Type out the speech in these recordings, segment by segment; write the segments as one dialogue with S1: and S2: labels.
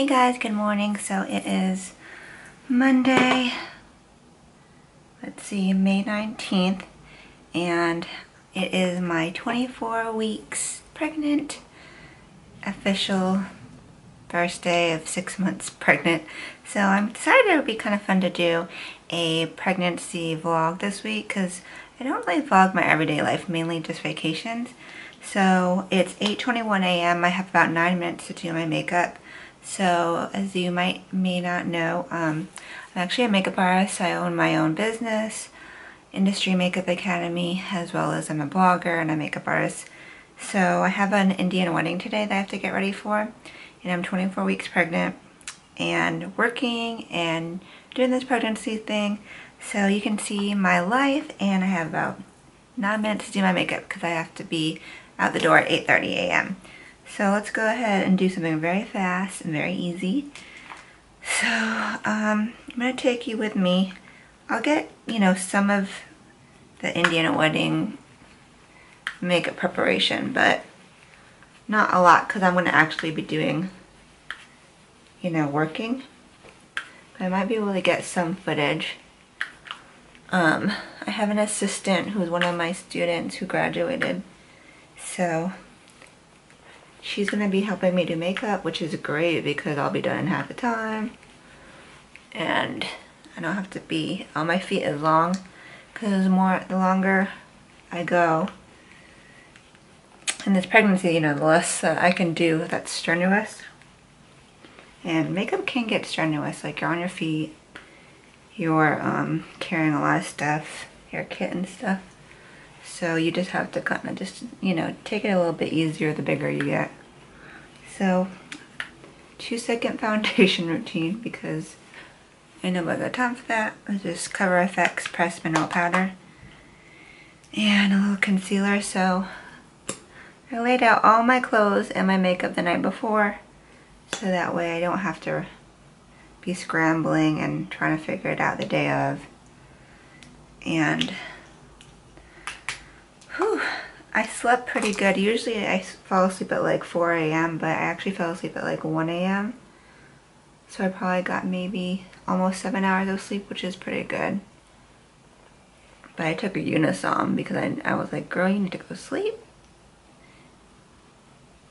S1: Hey guys, good morning. So it is Monday, let's see, May 19th, and it is my 24 weeks pregnant, official first day of 6 months pregnant. So I'm decided it would be kind of fun to do a pregnancy vlog this week because I don't really vlog my everyday life, mainly just vacations. So it's 8:21 a.m. I have about 9 minutes to do my makeup. So as you may not know, I'm actually a makeup artist. I own my own business, Industry Makeup Academy, as well as I'm a blogger and a makeup artist. So I have an Indian wedding today that I have to get ready for, and I'm 24 weeks pregnant and working and doing this pregnancy thing. So you can see my life, and I have about 9 minutes to do my makeup because I have to be out the door at 8:30 a.m. So let's go ahead and do something very fast and very easy. So I'm going to take you with me. I'll get, some of the Indian wedding makeup preparation, but not a lot because I'm going to actually be doing, working. But I might be able to get some footage. I have an assistant who's one of my students who graduated. So she's going to be helping me do makeup, which is great because I'll be done in half the time. And I don't have to be on my feet as long because the longer I go in this pregnancy, the less that I can do that's strenuous. And makeup can get strenuous, like you're on your feet, you're carrying a lot of stuff, hair kit and stuff. So you just have to kind of just, take it a little bit easier the bigger you get. So 2-second foundation routine because I know I got time for that. I'll just Cover FX pressed mineral powder and a little concealer. So I laid out all my clothes and my makeup the night before, so that way I don't have to be scrambling and trying to figure it out the day of. And I slept pretty good. Usually I fall asleep at like 4 a.m., but I actually fell asleep at like 1 a.m. So I probably got maybe almost 7 hours of sleep, which is pretty good. But I took a Unisom because I was like, girl, you need to go to sleep.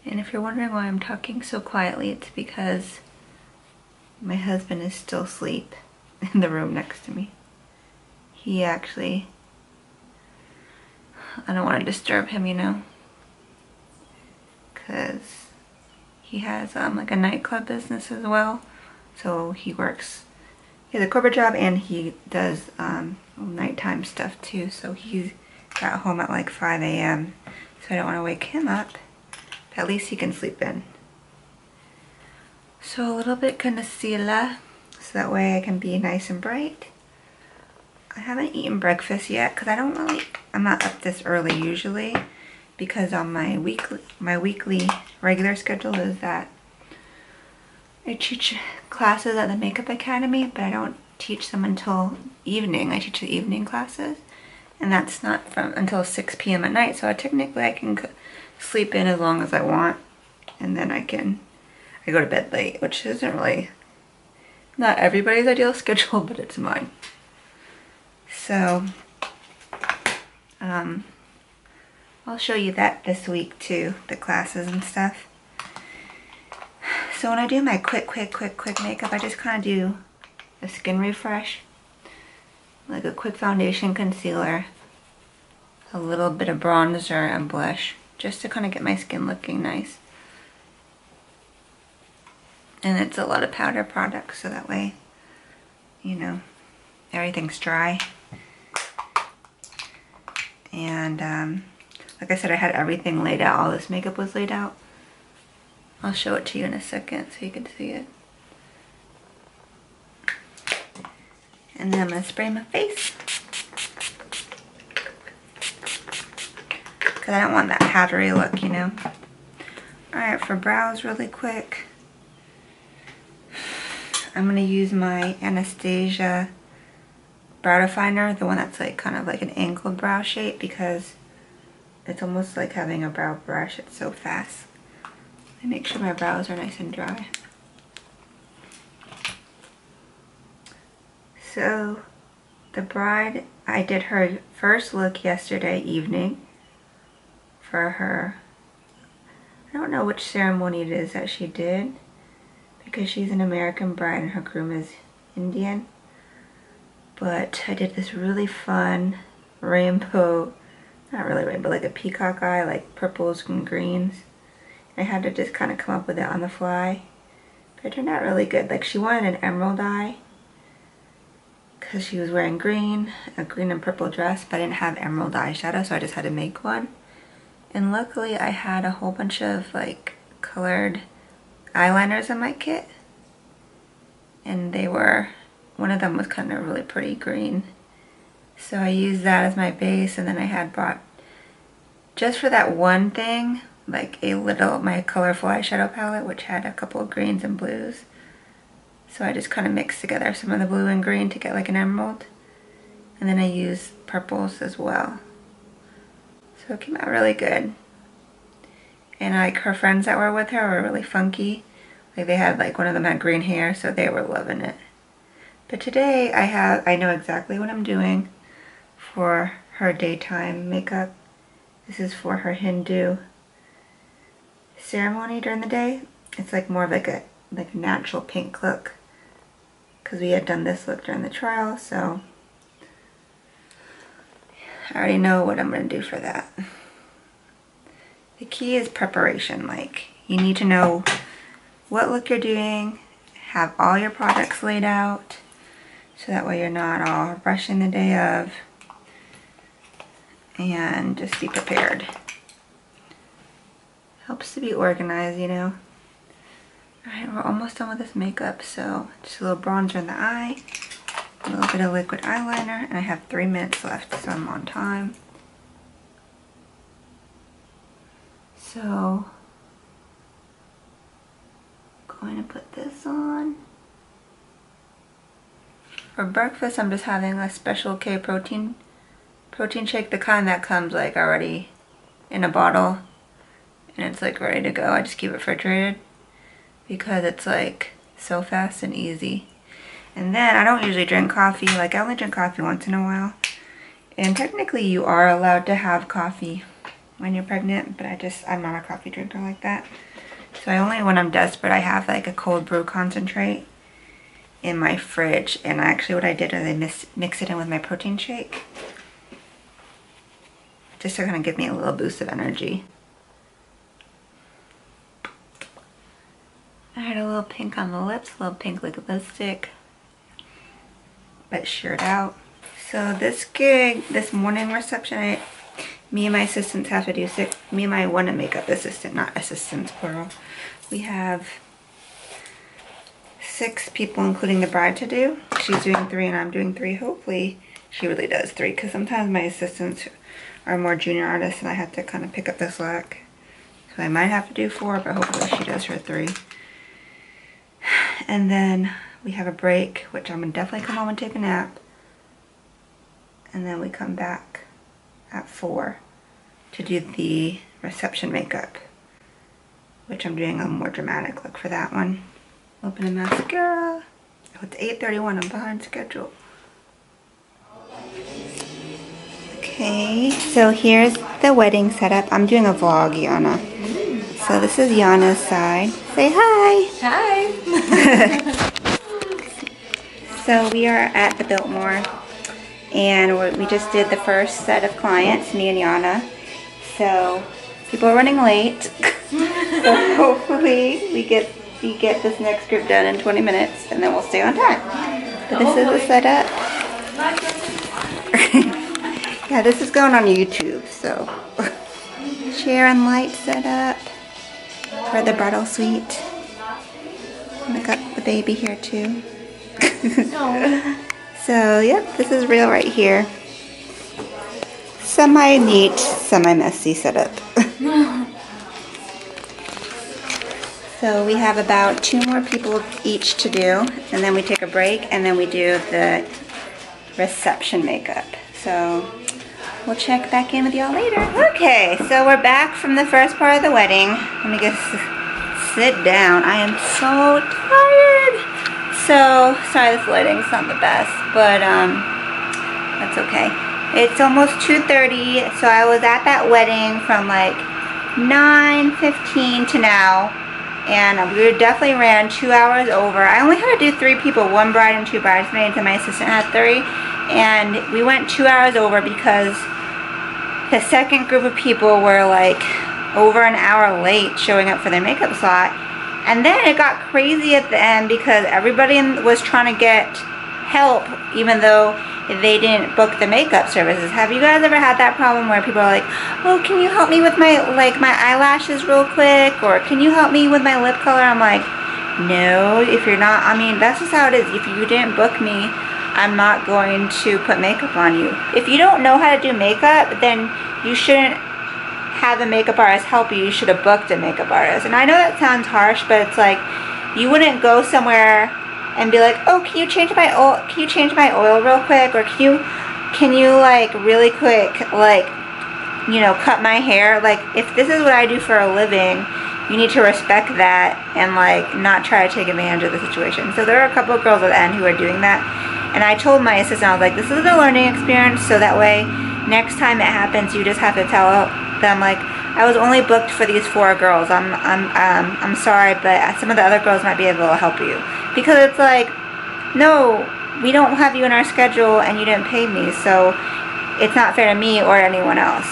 S1: And if you're wondering why I'm talking so quietly, it's because my husband is still asleep in the room next to me. He actually, I don't want to disturb him, because he has like a nightclub business as well. So he has a corporate job and he does nighttime stuff too. So he got home at like 5 a.m. So I don't want to wake him up. But at least he can sleep in. So a little bit concealer, so that way I can be nice and bright. I haven't eaten breakfast yet because I'm not up this early usually, because on my weekly regular schedule is that I teach classes at the Makeup Academy, but I don't teach them until evening. I teach the evening classes, and that's not until 6 p.m. at night, so technically I can sleep in as long as I want, and then I go to bed late, which isn't really not everybody's ideal schedule, but it's mine. So I'll show you that this week too, the classes and stuff. So when I do my quick makeup, I just kind of do a skin refresh, like a quick foundation, concealer, a little bit of bronzer and blush, just to kind of get my skin looking nice. And it's a lot of powder products, so that way, everything's dry. And like I said, I had everything laid out. All this makeup was laid out. I'll show it to you in a second so you can see it. And then I'm going to spray my face, because I don't want that powdery look, Alright, for brows really quick, I'm going to use my Anastasia brow definer, the one that's like kind of like an angled brow shape, because it's almost like having a brow brush. It's so fast. I make sure my brows are nice and dry. So the bride, I did her first look yesterday evening for her. I don't know which ceremony it is that she did because she's an American bride and her groom is Indian. But I did this really fun rainbow, not really rainbow, like a peacock eye, like purples and greens. I had to just kind of come up with it on the fly. But it turned out really good. Like, she wanted an emerald eye because she was wearing green, a green and purple dress, but I didn't have emerald eyeshadow, so I just had to make one. And luckily I had a whole bunch of like colored eyeliners in my kit. And they were, one of them was kind of really pretty green. So I used that as my base, and then I had bought, just for that one thing, like a little, my colorful eyeshadow palette, which had a couple of greens and blues. So I just kind of mixed together some of the blue and green to get like an emerald. And then I used purples as well. So it came out really good. And like her friends that were with her were really funky. Like they had, like one of them had green hair, so they were loving it. But today I know exactly what I'm doing for her daytime makeup. This is for her Hindu ceremony during the day. It's like more of like a natural pink look, because we had done this look during the trial, so I already know what I'm going to do for that. The key is preparation. Like, you need to know what look you're doing, have all your products laid out, so that way you're not all rushing the day of, and just be prepared. Helps to be organized, you know. Alright, we're almost done with this makeup, so just a little bronzer in the eye, a little bit of liquid eyeliner, and I have 3 minutes left, so I'm on time. So, going to put this on. For breakfast, I'm just having a Special K protein shake, the kind that comes like already in a bottle, and it's like ready to go. I just keep it refrigerated because it's like so fast and easy. And then I don't usually drink coffee. Like, I only drink coffee once in a while. And technically you are allowed to have coffee when you're pregnant, but I'm not a coffee drinker like that. So I only, when I'm desperate, I have like a cold brew concentrate in my fridge. And actually what I did is I mix it in with my protein shake, just to kind of give me a little boost of energy. I had a little pink on the lips, a little pink liquid lipstick, but shirt out. So this gig, this morning reception, me and my assistants have to do me and my one makeup assistant, not assistants plural. We have 6 people, including the bride, to do. She's doing 3 and I'm doing 3. Hopefully she really does 3, because sometimes my assistants are more junior artists and I have to kind of pick up the slack. So I might have to do 4, but hopefully she does her 3. And then we have a break, which I'm gonna definitely come home and take a nap. And then we come back at 4 to do the reception makeup, which I'm doing a more dramatic look for that one. Open a mascara. Oh, it's 8:31, I'm behind schedule. Okay, so here's the wedding setup. I'm doing a vlog, Yana. So this is Yana's side. Say hi!
S2: Hi!
S1: So we are at the Biltmore, and we just did the first set of clients, me and Yana. So people are running late. So hopefully we get this next group done in 20 minutes, and then we'll stay on time. But this is the setup. Yeah, this is going on YouTube, so chair and light setup for the bridal suite. And I got the baby here too. So, yep, this is real right here. Semi-neat, semi-messy setup. So we have about 2 more people each to do, and then we take a break, and then we do the reception makeup. So we'll check back in with y'all later. Okay, so we're back from the first part of the wedding. Let me just sit down. I am so tired. So, sorry this lighting's not the best, but that's okay. It's almost 2:30, so I was at that wedding from like 9:15 to now, and we definitely ran 2 hours over. I only had to do 3 people, 1 bride and 2 bridesmaids, and my assistant had 3, and we went 2 hours over because the second group of people were like over an hour late showing up for their makeup slot. And then it got crazy at the end because everybody was trying to get help even though they didn't book the makeup services. Have you guys ever had that problem where people are like, oh, can you help me with my eyelashes real quick? Or can you help me with my lip color? I'm like, no, if you're not, I mean, that's just how it is. If you didn't book me, I'm not going to put makeup on you. If you don't know how to do makeup, then you shouldn't have a makeup artist help you. You should have booked a makeup artist. And I know that sounds harsh, but it's like, you wouldn't go somewhere and be like, oh, can you change my oil? Can you change my oil real quick? Or can you like really quick, like, you know, cut my hair? Like, if this is what I do for a living, you need to respect that and like not try to take advantage of the situation. So there are a couple of girls at the end who are doing that. And I told my assistant, I was like, this is a learning experience, so that way next time it happens, you just have to tell them like, I was only booked for these 4 girls. I'm sorry, but some of the other girls might be able to help you. Because it's like, no, we don't have you in our schedule and you didn't pay me, so it's not fair to me or anyone else.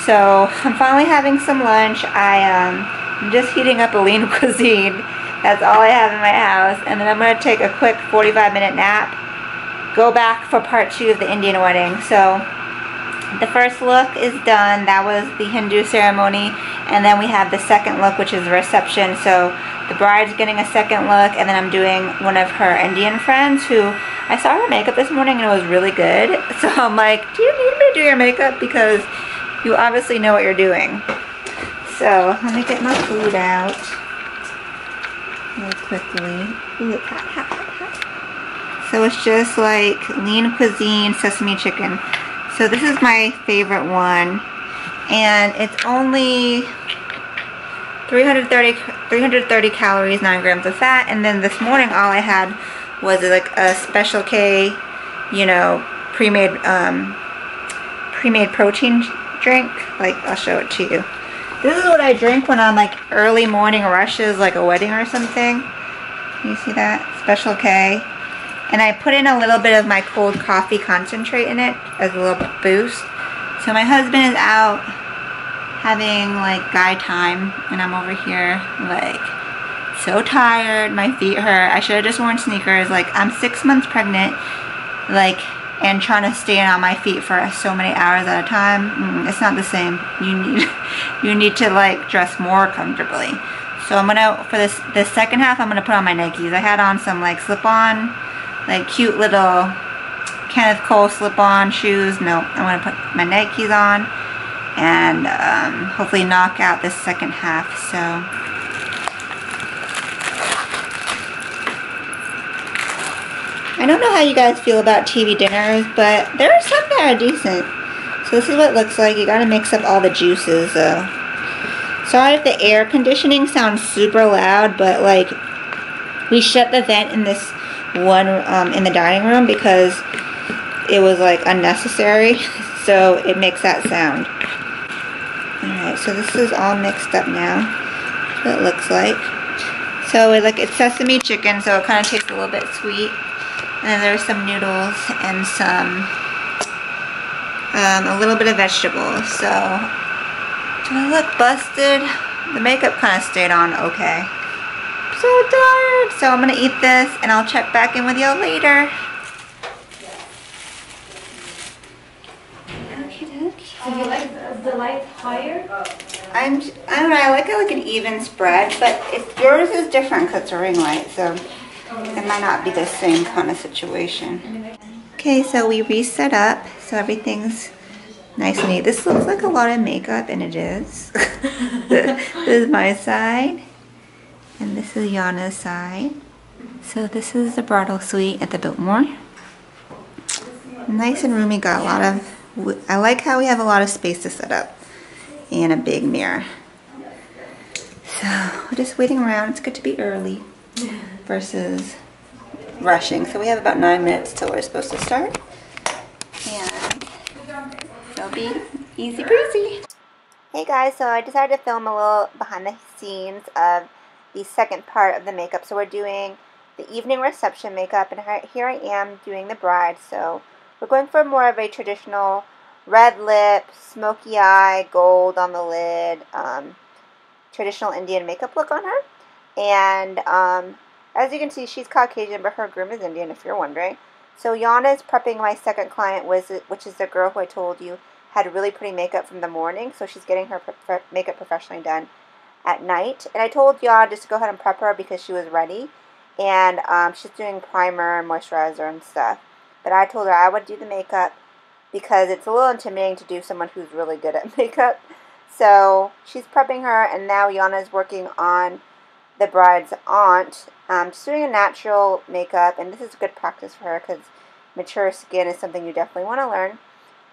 S1: So I'm finally having some lunch. I'm just heating up a lean cuisine. That's all I have in my house. And then I'm going to take a quick 45-minute nap. Go back for part 2 of the Indian wedding. So the first look is done. That was the Hindu ceremony. And then we have the second look, which is the reception. So the bride's getting a second look. And then I'm doing one of her Indian friends who I saw her makeup this morning and it was really good. So I'm like, do you need me to do your makeup? Because you obviously know what you're doing. So let me get my food out real quickly. Ooh, it's hot, hot, hot, hot. So it's just like lean cuisine sesame chicken. So this is my favorite one, and it's only 330 calories, 9 grams of fat. And then this morning all I had was like a Special K, you know, pre-made protein drink. Like, I'll show it to you. This is what I drink when I'm like early morning rushes, like a wedding or something. Can you see that? Special K. And I put in a little bit of my cold coffee concentrate in it as a little boost. So my husband is out having like guy time, and I'm over here like so tired. My feet hurt. I should have just worn sneakers. Like, I'm 6 months pregnant, like, and trying to stay on my feet for so many hours at a time. It's not the same. You need to like dress more comfortably. So I'm gonna, for this second half, I'm gonna put on my Nikes. I had on some like slip-on, like cute little Kenneth Cole slip-on shoes. No, I'm gonna put my Nikes on and hopefully knock out this second half. So I don't know how you guys feel about TV dinners, but there are some that are decent. So this is what it looks like. You gotta mix up all the juices though. Sorry if the air conditioning sounds super loud, but like, we shut the vent in this one in the dining room because it was like unnecessary. So it makes that sound. Alright, so this is all mixed up now. That's what it looks like. So it's sesame chicken, so it kind of tastes a little bit sweet. And then there's some noodles and some, a little bit of vegetables. So, do I look busted? The makeup kind of stayed on okay. I'm so tired. So I'm going to eat this and I'll check back in with y'all later.
S2: So you like the light higher?
S1: I don't know, I like it like an even spread, but yours is different because it's a ring light, so it might not be the same kind of situation. Okay, so we reset up, so everything's nice and neat. This looks like a lot of makeup, and it is. This is my side, and this is Yana's side. So this is the bridal suite at the Biltmore. Nice and roomy, got a lot of, I like how we have a lot of space to set up, and a big mirror. So we're just waiting around. It's good to be early. versus rushing. So we have about 9 minutes till we're supposed to start. And it'll be easy breezy. Hey guys, so I decided to film a little behind the scenes of the second part of the makeup. So we're doing the evening reception makeup, and here I am doing the bride. So we're going for more of a traditional red lip, smoky eye, gold on the lid, traditional Indian makeup look on her. And as you can see, she's Caucasian, but her groom is Indian, if you're wondering. So Yana is prepping my second client, which is the girl who I told you had really pretty makeup from the morning. So she's getting her makeup professionally done at night. And I told Yana just to go ahead and prep her because she was ready. And she's doing primer and moisturizer and stuff. But I told her I would do the makeup because it's a little intimidating to do someone who's really good at makeup. So she's prepping her, and now Yana's working on the bride's aunt. Just doing a natural makeup, and this is good practice for her because mature skin is something you definitely want to learn.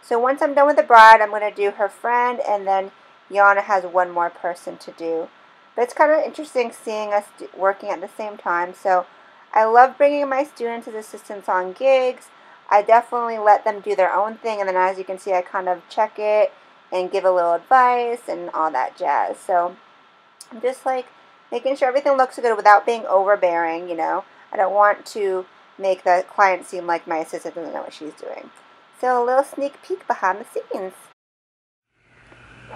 S1: So once I'm done with the bride, I'm going to do her friend, and then Yana has one more person to do. But it's kind of interesting seeing us working at the same time. So I love bringing my students as assistants on gigs. I definitely let them do their own thing, and then as you can see, I kind of check it and give a little advice and all that jazz. So I'm just like making sure everything looks good without being overbearing, you know. I don't want to make the client seem like my assistant doesn't know what she's doing. So a little sneak peek behind the scenes.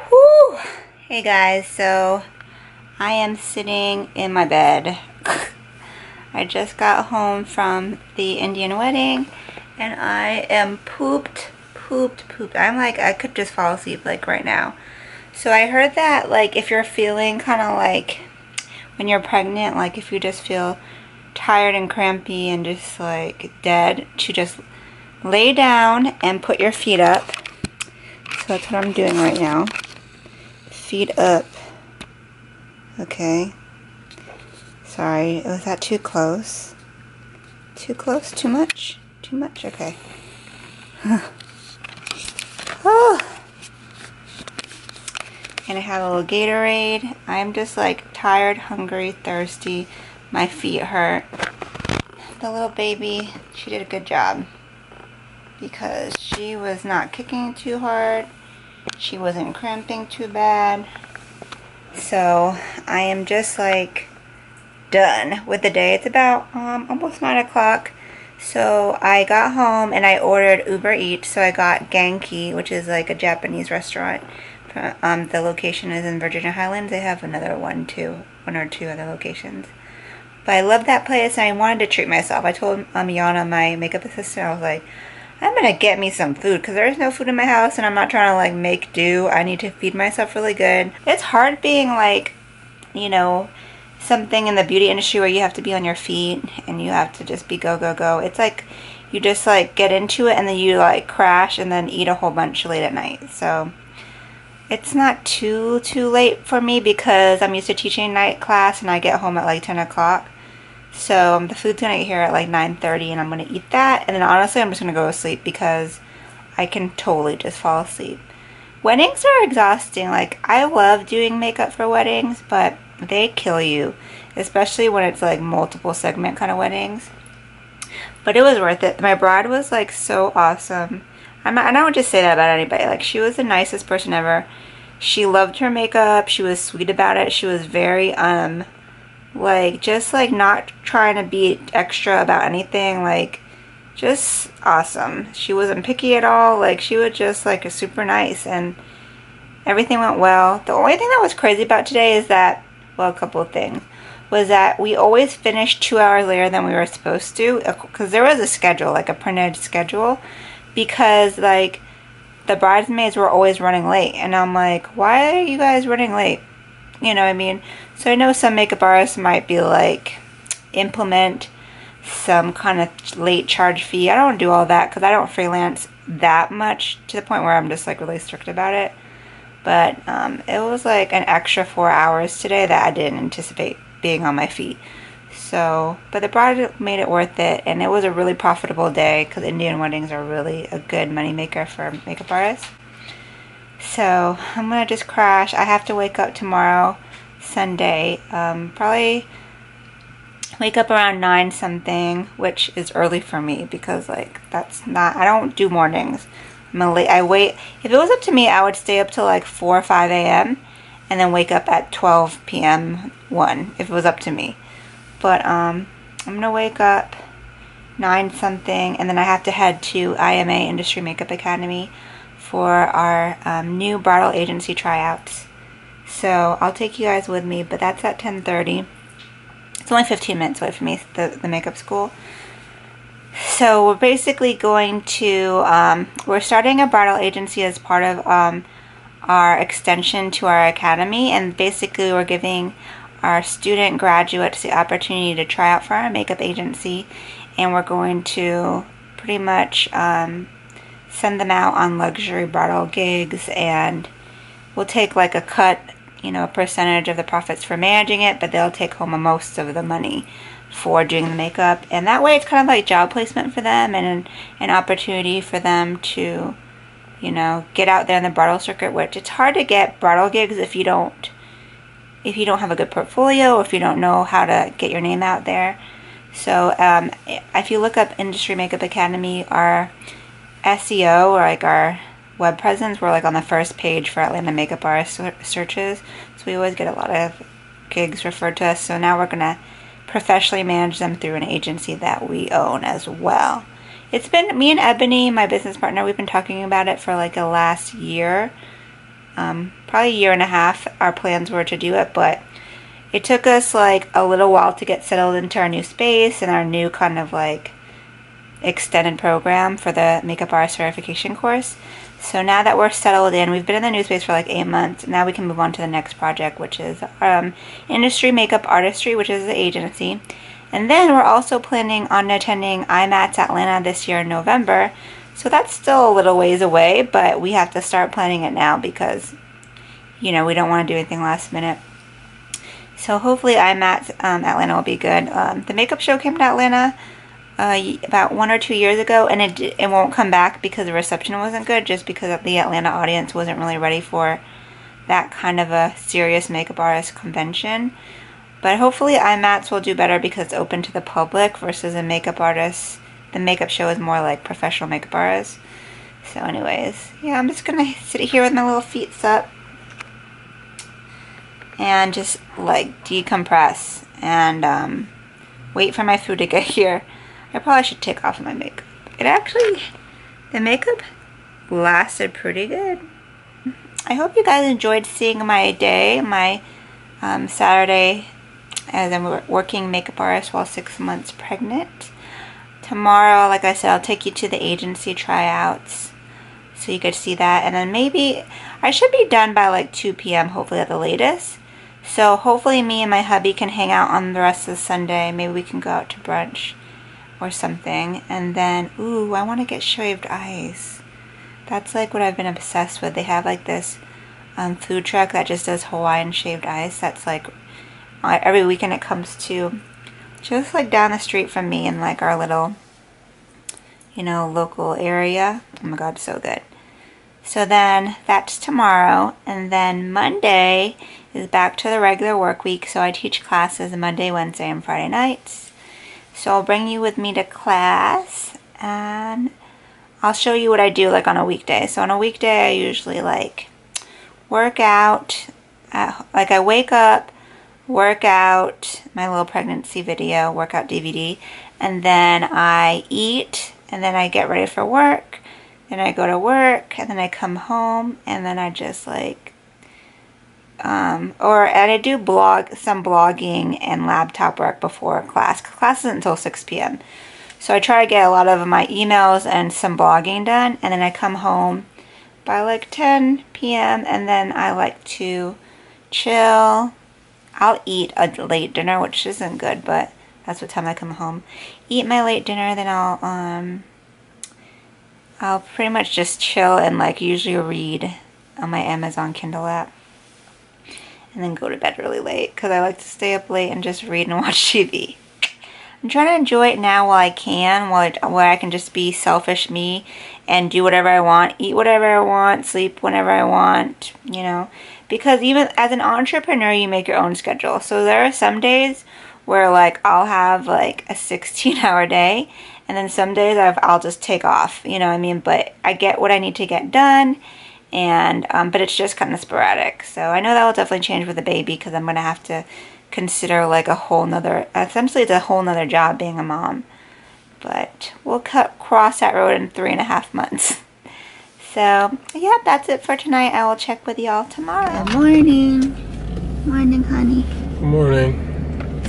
S1: Whew! Hey guys, so I am sitting in my bed. I just got home from the Indian wedding, and I am pooped. I'm like, I could just fall asleep like right now. So I heard that like if you're feeling kind of like when you're pregnant, like if you just feel tired and crampy and just like dead, to just lay down and put your feet up. So that's what I'm doing right now. Feet up. Okay. Sorry, was that too close? Too close? Too much? Too much? Okay. Oh. And I have a little Gatorade. I'm just like tired, hungry, thirsty. My feet hurt. The little baby, she did a good job because she was not kicking too hard. She wasn't cramping too bad. So I am just like done with the day. It's about almost 9 o'clock. So I got home and I ordered Uber Eats. So I got Ganki, which is like a Japanese restaurant. The location is in Virginia Highlands. They have another one or two other locations. But I love that place, and I wanted to treat myself. I told Yana, my makeup assistant, I was like, I'm going to get me some food because there's no food in my house and I'm not trying to like make do. I need to feed myself really good. It's hard being like, you know, something in the beauty industry where you have to be on your feet and you have to just be go. It's like you just like get into it and then you like crash and then eat a whole bunch late at night. So it's not too late for me because I'm used to teaching night class and I get home at like 10 o'clock. So the food's gonna get here at like 9:30 and I'm gonna eat that, and then honestly I'm just gonna go to sleep because I can totally just fall asleep. Weddings are exhausting. Like, I love doing makeup for weddings, but they kill you, especially when it's like multiple segment kind of weddings. But it was worth it. My bride was like so awesome. I don't just say that about anybody. Like, she was the nicest person ever. She loved her makeup. She was sweet about it. She was very like just like not trying to be extra about anything. Like, just awesome. She wasn't picky at all. Like, she was just like super nice, and everything went well. The only thing that was crazy about today is that, well, a couple of things, was that we always finished 2 hours later than we were supposed to, because there was a schedule, like a printed schedule, because like the bridesmaids were always running late, and I'm like, why are you guys running late? You know what I mean? So I know some makeup artists might be like, implement some kind of late charge fee. I don't do all that because I don't freelance that much to the point where I'm just like really strict about it. But it was like an extra 4 hours today that I didn't anticipate being on my feet. So, but the bride made it worth it, and it was a really profitable day because Indian weddings are really a good money maker for makeup artists. So I'm gonna just crash. I have to wake up tomorrow, Sunday, probably wake up around 9 something, which is early for me because like that's not, I don't do mornings. I wait, if it was up to me, I would stay up till like 4 or 5 a.m. and then wake up at 12 p.m. 1 if it was up to me. But I'm gonna wake up 9 something, and then I have to head to IMA Industry Makeup Academy for our new bridal agency tryouts. So I'll take you guys with me, but that's at 10:30. It's only 15 minutes away from me, the makeup school. So we're basically going to, we're starting a bridal agency as part of our extension to our academy, and basically we're giving our student graduates the opportunity to try out for our makeup agency, and we're going to pretty much send them out on luxury bridal gigs, and we'll take like a cut, you know, a percentage of the profits for managing it, but they'll take home most of the money for doing the makeup. And that way it's kind of like job placement for them, and an opportunity for them to, you know, get out there in the bridal circuit, which it's hard to get bridal gigs if you don't have a good portfolio, or if you don't know how to get your name out there. So if you look up Industry Makeup Academy, our SEO, or like our web presence, we're like on the first page for Atlanta makeup artist searches, so we always get a lot of gigs referred to us. So now we're gonna professionally manage them through an agency that we own as well. It's been me and Ebony, my business partner, we've been talking about it for like the last year, probably a year and a half. Our plans were to do it, but it took us like a little while to get settled into our new space and our new kind of like extended program for the makeup artist certification course. So now that we're settled in, we've been in the new space for like 8 months. Now we can move on to the next project, which is Industry Makeup Artistry, which is the agency. And then we're also planning on attending IMATS Atlanta this year in November. So that's still a little ways away, but we have to start planning it now because, you know, we don't want to do anything last minute. So hopefully IMATS Atlanta will be good. The makeup show came to Atlanta about 1 or 2 years ago, and it won't come back because the reception wasn't good, just because the Atlanta audience wasn't really ready for that kind of a serious makeup artist convention. But hopefully IMATS will do better because it's open to the public versus a makeup artist. The makeup show is more like professional makeup artists. So anyways, yeah, I'm just gonna sit here with my little feet up and just like decompress and wait for my food to get here. I probably should take off my makeup. The makeup lasted pretty good. I hope you guys enjoyed seeing my day, my Saturday as I'm working makeup artist while 6 months pregnant. Tomorrow, like I said, I'll take you to the agency tryouts so you could see that. And then maybe, I should be done by like 2 p.m. hopefully at the latest. So hopefully me and my hubby can hang out on the rest of the Sunday. Maybe we can go out to brunch or something. And then, ooh, I want to get shaved ice. That's like what I've been obsessed with. They have like this food truck that just does Hawaiian shaved ice. That's like every weekend it comes to just like down the street from me in like our little, you know, local area. Oh my god, so good. So then that's tomorrow, and then Monday is back to the regular work week. So I teach classes Monday, Wednesday, and Friday nights. So I'll bring you with me to class, and I'll show you what I do like on a weekday. So on a weekday I usually like work out, like I wake up, work out, my little pregnancy video, workout DVD, and then I eat, and then I get ready for work, then I go to work, and then I come home, and then I just like, and I do some blogging and laptop work before class. Class isn't until 6 p.m. So I try to get a lot of my emails and some blogging done, and then I come home by like 10 p.m. and then I like to chill. I'll eat a late dinner, which isn't good, but that's what time I come home. Eat my late dinner, then I'll pretty much just chill and like usually read on my Amazon Kindle app. And then go to bed really late because I like to stay up late and just read and watch TV. I'm trying to enjoy it now while I can, where I can just be selfish me and do whatever I want, eat whatever I want, sleep whenever I want, you know. Because even as an entrepreneur, you make your own schedule. So there are some days where like I'll have like a 16-hour day, and then some days I'll just take off, you know what I mean? But I get what I need to get done, and but it's just kind of sporadic. So I know that will definitely change with the baby, because I'm gonna have to consider like a whole nother, essentially it's a whole nother job being a mom. But we'll cross that road in 3.5 months. So yeah, that's it for tonight. I will check with y'all tomorrow. Good morning. Morning, honey.
S3: Good morning.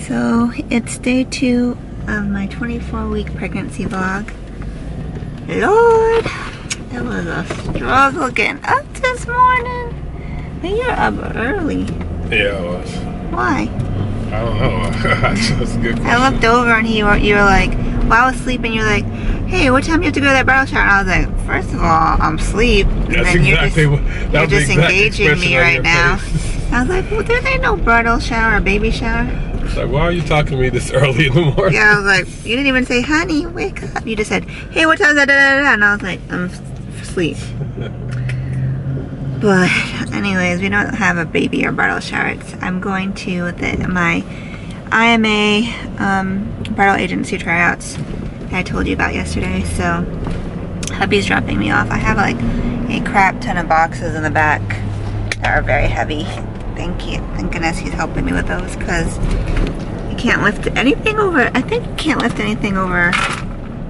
S1: So it's day 2 of my 24-week pregnancy vlog. Lord, it was a struggle getting up this morning. But you're up early.
S3: Yeah, I was.
S1: Why?
S3: I don't know. That's a good question.
S1: I looked over and you were like, while I was sleeping, you're like, hey, what time do you have to go to that bridal shower? And I was like, first of all, I'm asleep. And
S3: That's
S1: then
S3: exactly
S1: you're just engaging me right now. I was like, well, there ain't no bridal shower or baby shower.
S3: It's like, why are you talking to me this early in the morning?
S1: Yeah, I was like, you didn't even say, honey, wake up. You just said, hey, what time is that? Da, da, da. And I was like, I'm asleep. But anyways, we don't have a baby or bridal shower. I'm going to my IMA bridal agency tryouts that I told you about yesterday. So hubby's dropping me off. I have like a crap ton of boxes in the back that are very heavy. Thank goodness he's helping me with those, because you can't lift anything over, I think you can't lift anything over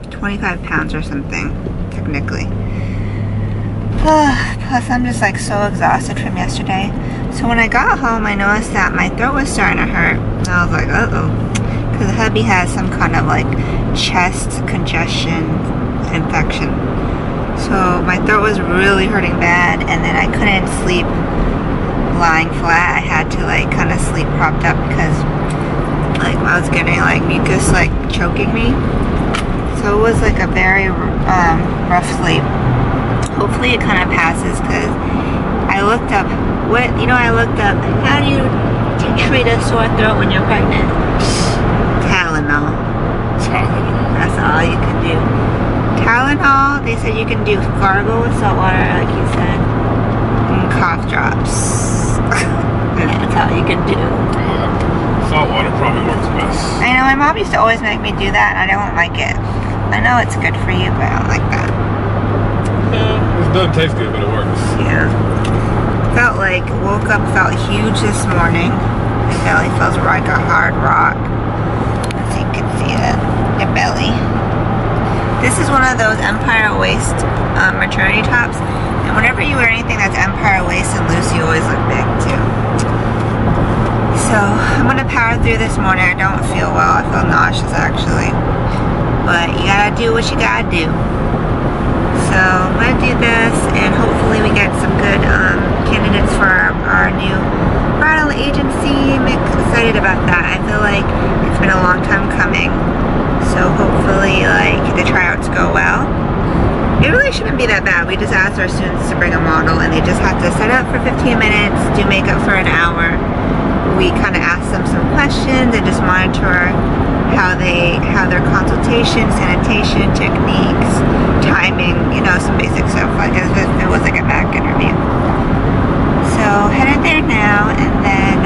S1: 25 pounds or something, technically. Plus I'm just like so exhausted from yesterday. So when I got home, I noticed that my throat was starting to hurt. And I was like, uh-oh. Because hubby has some kind of like chest congestion infection. So my throat was really hurting bad, and then I couldn't sleep lying flat. I had to like kind of sleep propped up, because like I was getting like mucus like choking me. So it was like a very rough sleep. Hopefully it kind of passes, because I looked up I looked up how do you treat a sore throat when you're pregnant. Tylenol. That's all you can do. Tylenol. They said you can do gargle with salt water, like you said, and cough drops. That's all you can do.
S3: Salt water probably works best.
S1: I know, my mom used to always make me do that, and I don't like it. I know it's good for you, but I don't like that.
S3: It doesn't taste good, but it works.
S1: Yeah. Woke up, felt huge this morning. My belly feels like a hard rock. So you can see it, your belly. This is one of those Empire waist maternity tops. And whenever you wear anything that's Empire waist and loose, you always look big too. So I'm gonna power through this morning. I don't feel well. I feel nauseous actually. But you gotta do what you gotta do. So I'm gonna do this, and hopefully we get some good candidates for our new bridal agency. I'm excited about that. I feel like it's been a long time coming. So hopefully like the tryouts go well. It really shouldn't be that bad. We just asked our students to bring a model, and they just have to set up for 15 minutes, do makeup for an hour. We kind of ask them some questions and just monitor how their consultation, sanitation, techniques, timing, you know, some basic stuff, like as if it was like a back interview. So headed there now, and then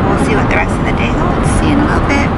S1: we'll see what the rest of the day holds. See you in a little bit.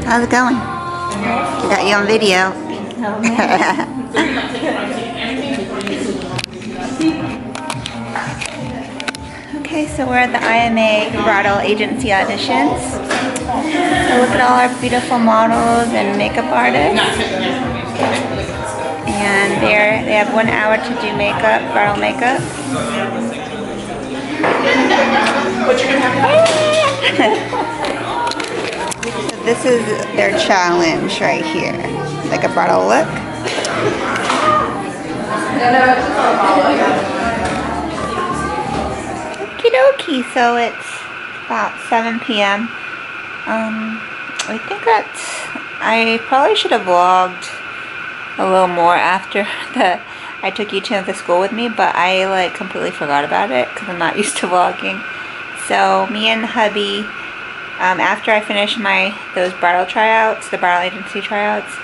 S1: How's it going? We got you on video. Okay, so we're at the IMA bridal agency auditions. So look at all our beautiful models and makeup artists. And they have 1 hour to do makeup, bridal makeup. So this is their challenge right here, like a bridal look. Okie dokie, so it's about 7 p.m. I think I probably should have vlogged a little more after I took you to the school with me, but I like completely forgot about it because I'm not used to vlogging. So me and hubby, after I finished those bridal tryouts, the bridal agency tryouts,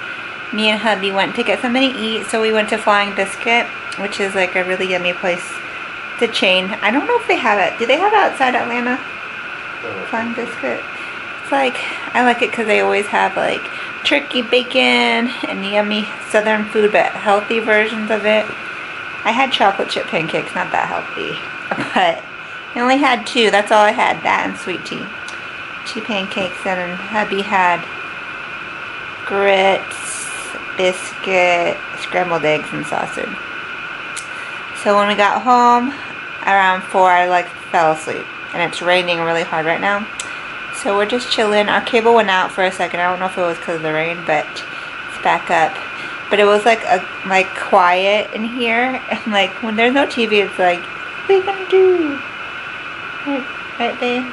S1: me and hubby went to get something to eat. So we went to Flying Biscuit, which is like a really yummy place. It's a chain. I don't know if they have it. Do they have it outside Atlanta? Flying Biscuit. It's like, I like it because they always have like turkey bacon and yummy southern food, but healthy versions of it. I had chocolate chip pancakes, not that healthy, but I only had 2. That's all I had, that and sweet tea. 2 pancakes, and then hubby had grits, biscuit, scrambled eggs, and sausage. So when we got home around 4, I like fell asleep, and it's raining really hard right now. So we're just chilling. Our cable went out for a second. I don't know if it was because of the rain, but it's back up. But it was like quiet in here, and like when there's no TV, it's like, what are you gonna do? Right babe?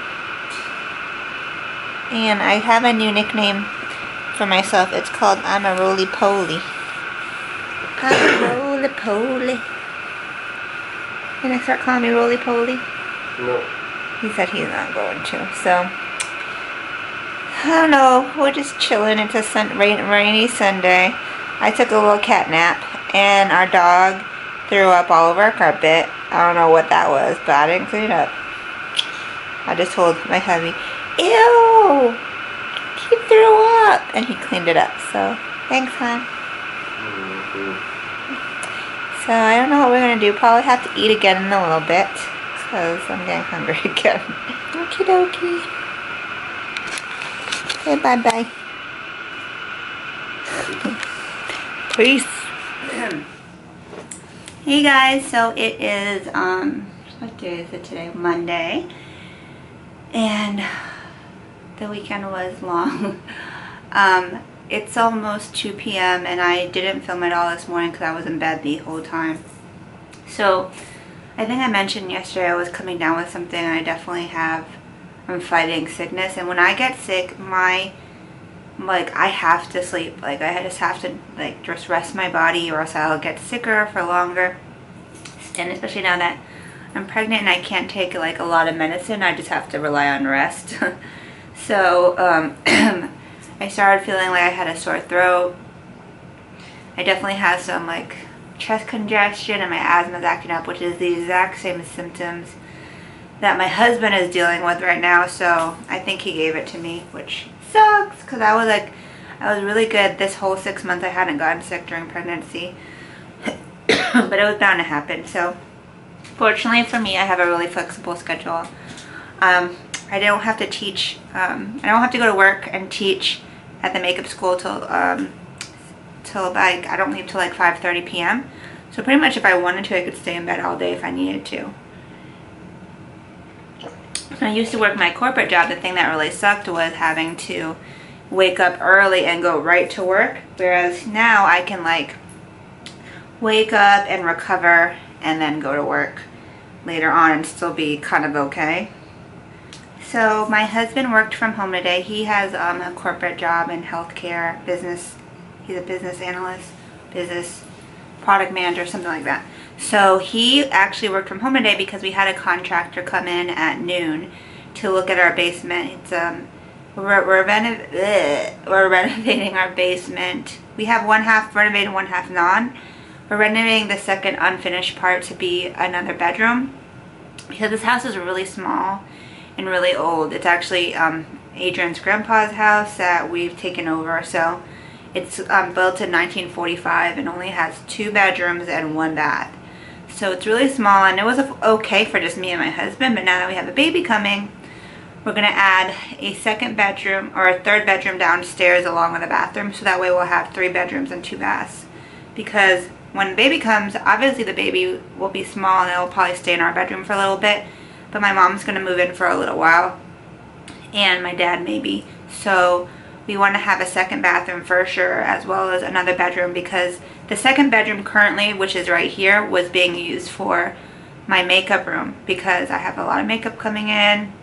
S1: And I have a new nickname for myself. It's called I'm a roly-poly. I'm a roly-poly. You gonna start calling me roly-poly?
S3: No.
S1: He said he's not going to, so I don't know, we're just chilling. It's a rainy Sunday. I took a little cat nap, and our dog threw up all over our carpet. I don't know what that was, but I didn't clean it up. I just told my hubby, ew, he threw up, and he cleaned it up, so thanks, hon. So I don't know what we're going to do. Probably have to eat again in a little bit, because I'm getting hungry again. Okie dokie. Okay, bye-bye. Peace. Hey guys, so it is, what day is it today? Monday. And the weekend was long. It's almost 2 p.m. and I didn't film at all this morning because I was in bed the whole time. So, I think I mentioned yesterday I was coming down with something, and I definitely I'm fighting sickness, and when I get sick, I have to sleep. Like, I just have to, like, just rest my body, or else I'll get sicker for longer. And especially now that I'm pregnant and I can't take, like, a lot of medicine, I just have to rely on rest. So, I started feeling like I had a sore throat. I definitely have some, like, chest congestion, and my asthma's acting up, which is the exact same symptoms that my husband is dealing with right now. So I think he gave it to me, which sucks, because I was really good this whole 6 months. I hadn't gotten sick during pregnancy, but it was bound to happen. So fortunately for me, I have a really flexible schedule. I don't have to teach, I don't have to go to work and teach at the makeup school till like, I don't leave till like 5:30 p.m. So pretty much if I wanted to, I could stay in bed all day if I needed to. When I used to work my corporate job, the thing that really sucked was having to wake up early and go right to work. Whereas now I can like wake up and recover and then go to work later on and still be kind of okay. So my husband worked from home today. He has a corporate job in healthcare, business. He's a business analyst, business product manager, something like that. So he actually worked from home today because we had a contractor come in at noon to look at our basement. It's we're renovating our basement. We have one half renovated, one half non. We're renovating the second unfinished part to be another bedroom, because this house is really small and really old. It's actually Adrian's grandpa's house that we've taken over. So it's built in 1945 and only has 2 bedrooms and 1 bath. So it's really small, and it was okay for just me and my husband, but now that we have a baby coming, we're going to add a second bedroom or a third bedroom downstairs along with a bathroom, so that way we'll have 3 bedrooms and 2 baths. Because when the baby comes, obviously the baby will be small and it'll probably stay in our bedroom for a little bit, but my mom's going to move in for a little while, and my dad maybe. So we want to have a second bathroom for sure, as well as another bedroom, because the second bedroom currently, which is right here, was being used for my makeup room, because I have a lot of makeup coming in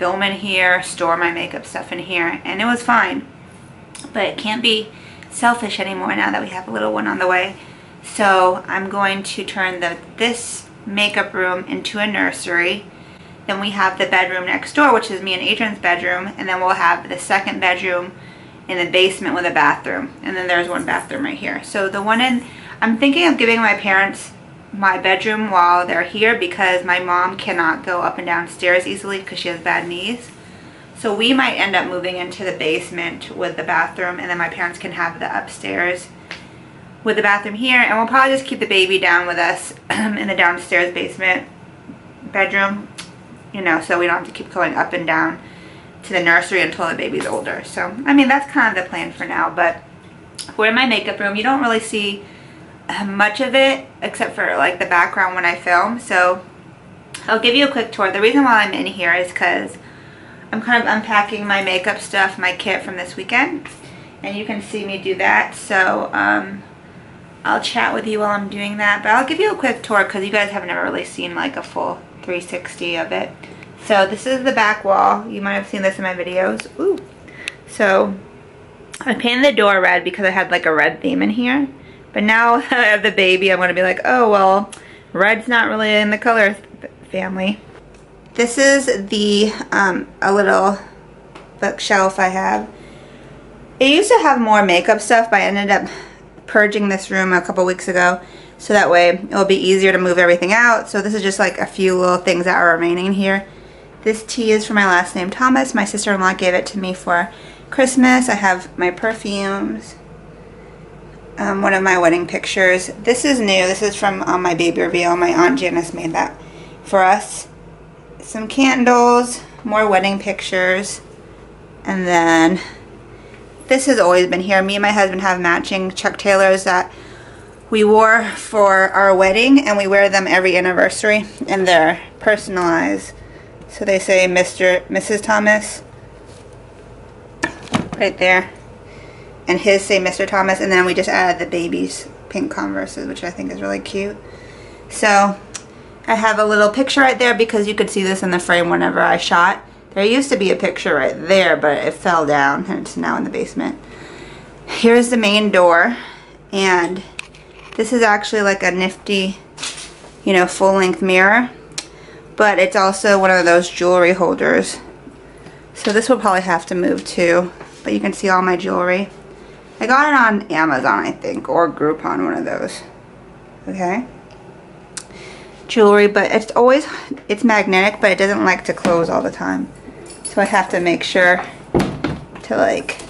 S1: film in here, store my makeup stuff in here, and it was fine. But it can't be selfish anymore now that we have a little one on the way. So I'm going to turn this makeup room into a nursery. Then we have the bedroom next door, which is me and Adrian's bedroom, and then we'll have the second bedroom in the basement with a bathroom, and then there's one bathroom right here. So the one I'm thinking of giving my parents my bedroom while they're here, because my mom cannot go up and down stairs easily because she has bad knees. So we might end up moving into the basement with the bathroom, and then my parents can have the upstairs with the bathroom here, and we'll probably just keep the baby down with us in the downstairs basement bedroom, you know, so we don't have to keep going up and down to the nursery until the baby's older. So, I mean, that's kind of the plan for now. But we're in my makeup room. You don't really see much of it except for like the background when I film. So I'll give you a quick tour. The reason why I'm in here is because I'm kind of unpacking my makeup stuff, my kit from this weekend, and you can see me do that. So I'll chat with you while I'm doing that, but I'll give you a quick tour because you guys have never really seen like a full 360 of it. So this is the back wall. You might have seen this in my videos. Ooh. So I painted the door red because I had like a red theme in here, but now I have the baby, I'm going to be like, oh well, red's not really in the color family. This is the a little bookshelf I have. It used to have more makeup stuff, but I ended up purging this room a couple weeks ago, so that way it'll be easier to move everything out. So this is just like a few little things that are remaining here. This tea is for my last name, Thomas. My sister-in-law gave it to me for Christmas. I have my perfumes, one of my wedding pictures. This is new. This is from my baby reveal. My Aunt Janice made that for us. Some candles, more wedding pictures, and then this has always been here. Me and my husband have matching Chuck Taylors that we wore for our wedding, and we wear them every anniversary, and they're personalized. So they say Mr. Mrs. Thomas right there, and his say Mr. Thomas, and then we just added the baby's pink Converses, which I think is really cute. So I have a little picture right there because you could see this in the frame whenever I shot. There used to be a picture right there, but it fell down and it's now in the basement. Here's the main door, and this is actually like a nifty, you know, full-length mirror, but it's also one of those jewelry holders. So this will probably have to move too, but you can see all my jewelry. I got it on Amazon, I think, or Groupon, one of those. Okay. Jewelry, but it's magnetic, but it doesn't like to close all the time. So I have to make sure to like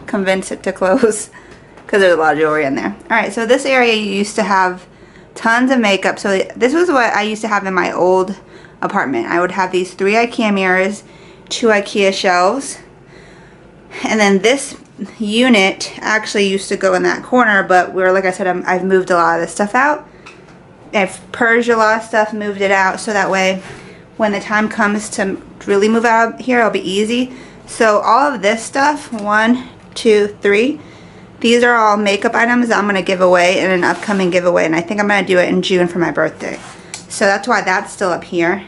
S1: convince it to close because there's a lot of jewelry in there. Alright, so this area you used to have tons of makeup. So this was what I used to have in my old apartment. I would have these 3 IKEA mirrors, 2 IKEA shelves, and then this unit actually used to go in that corner, but like I said, I've moved a lot of this stuff out. I've purged a lot of stuff, moved it out, so that way when the time comes to really move out here, it'll be easy. So all of this stuff, 1, 2, 3, these are all makeup items that I'm going to give away in an upcoming giveaway, and I think I'm going to do it in June for my birthday. So that's why that's still up here.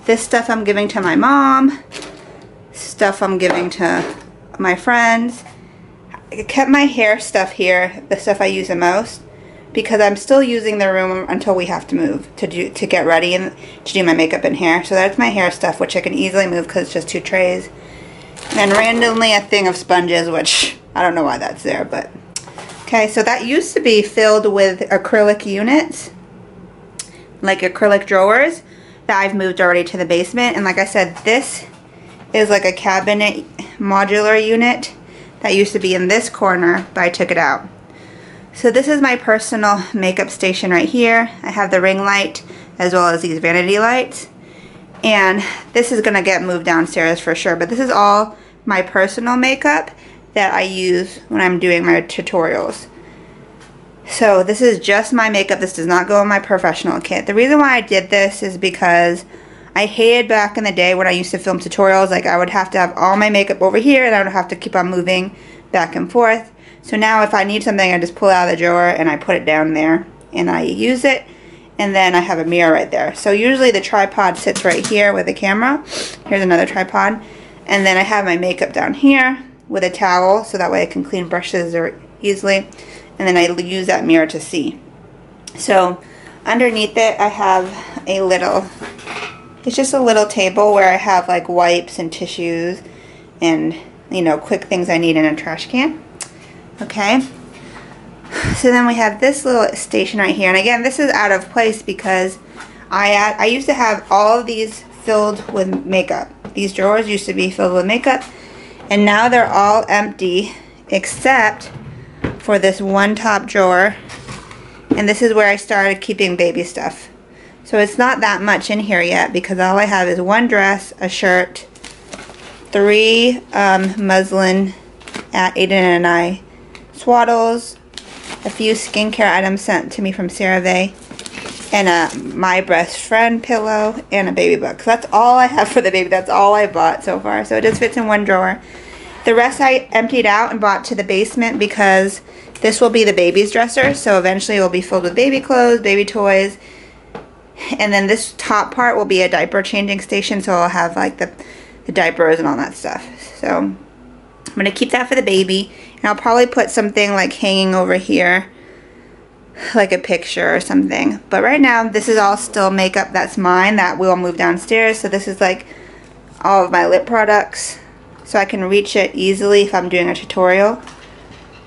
S1: This stuff I'm giving to my mom, stuff I'm giving to my friends. I kept my hair stuff here, the stuff I use the most, because I'm still using the room until we have to move to get ready and to do my makeup and hair. So that's my hair stuff, which I can easily move because it's just 2 trays. And randomly a thing of sponges, which I don't know why that's there, but okay. So that used to be filled with acrylic units, like acrylic drawers, that I've moved already to the basement. And like I said, this is like a cabinet modular unit that used to be in this corner, but I took it out. So this is my personal makeup station right here. I have the ring light as well as these vanity lights. And this is going to get moved downstairs for sure. But this is all my personal makeup that I use when I'm doing my tutorials. So this is just my makeup. This does not go in my professional kit. The reason why I did this is because I hated back in the day when I used to film tutorials. Like I would have to have all my makeup over here and I would have to keep on moving back and forth. So now if I need something, I just pull it out of the drawer and I put it down there and I use it. and then I have a mirror right there. So usually the tripod sits right here with the camera. Here's another tripod. And then I have my makeup down here with a towel, so that way I can clean brushes easily. And then I use that mirror to see. So underneath it, I have a little, it's just a little table where I have like wipes and tissues and, you know, quick things I need in a trash can. Okay. So then we have this little station right here. And again, this is out of place because I used to have all of these filled with makeup. These drawers used to be filled with makeup. And now they're all empty except for this one top drawer. And this is where I started keeping baby stuff. So it's not that much in here yet because all I have is one dress, a shirt, 3 muslin at Aiden and I swaddles, a few skincare items sent to me from CeraVe, and a My Best Friend pillow, and a baby book. So that's all I have for the baby. That's all I bought so far. So it just fits in one drawer. The rest I emptied out and brought to the basement because this will be the baby's dresser. So eventually it will be filled with baby clothes, baby toys. And then this top part will be a diaper changing station. So I'll have like the diapers and all that stuff. So I'm going to keep that for the baby. And I'll probably put something like hanging over here, like a picture or something. But right now, this is all still makeup that's mine that will move downstairs. So this is like all of my lip products. So I can reach it easily if I'm doing a tutorial.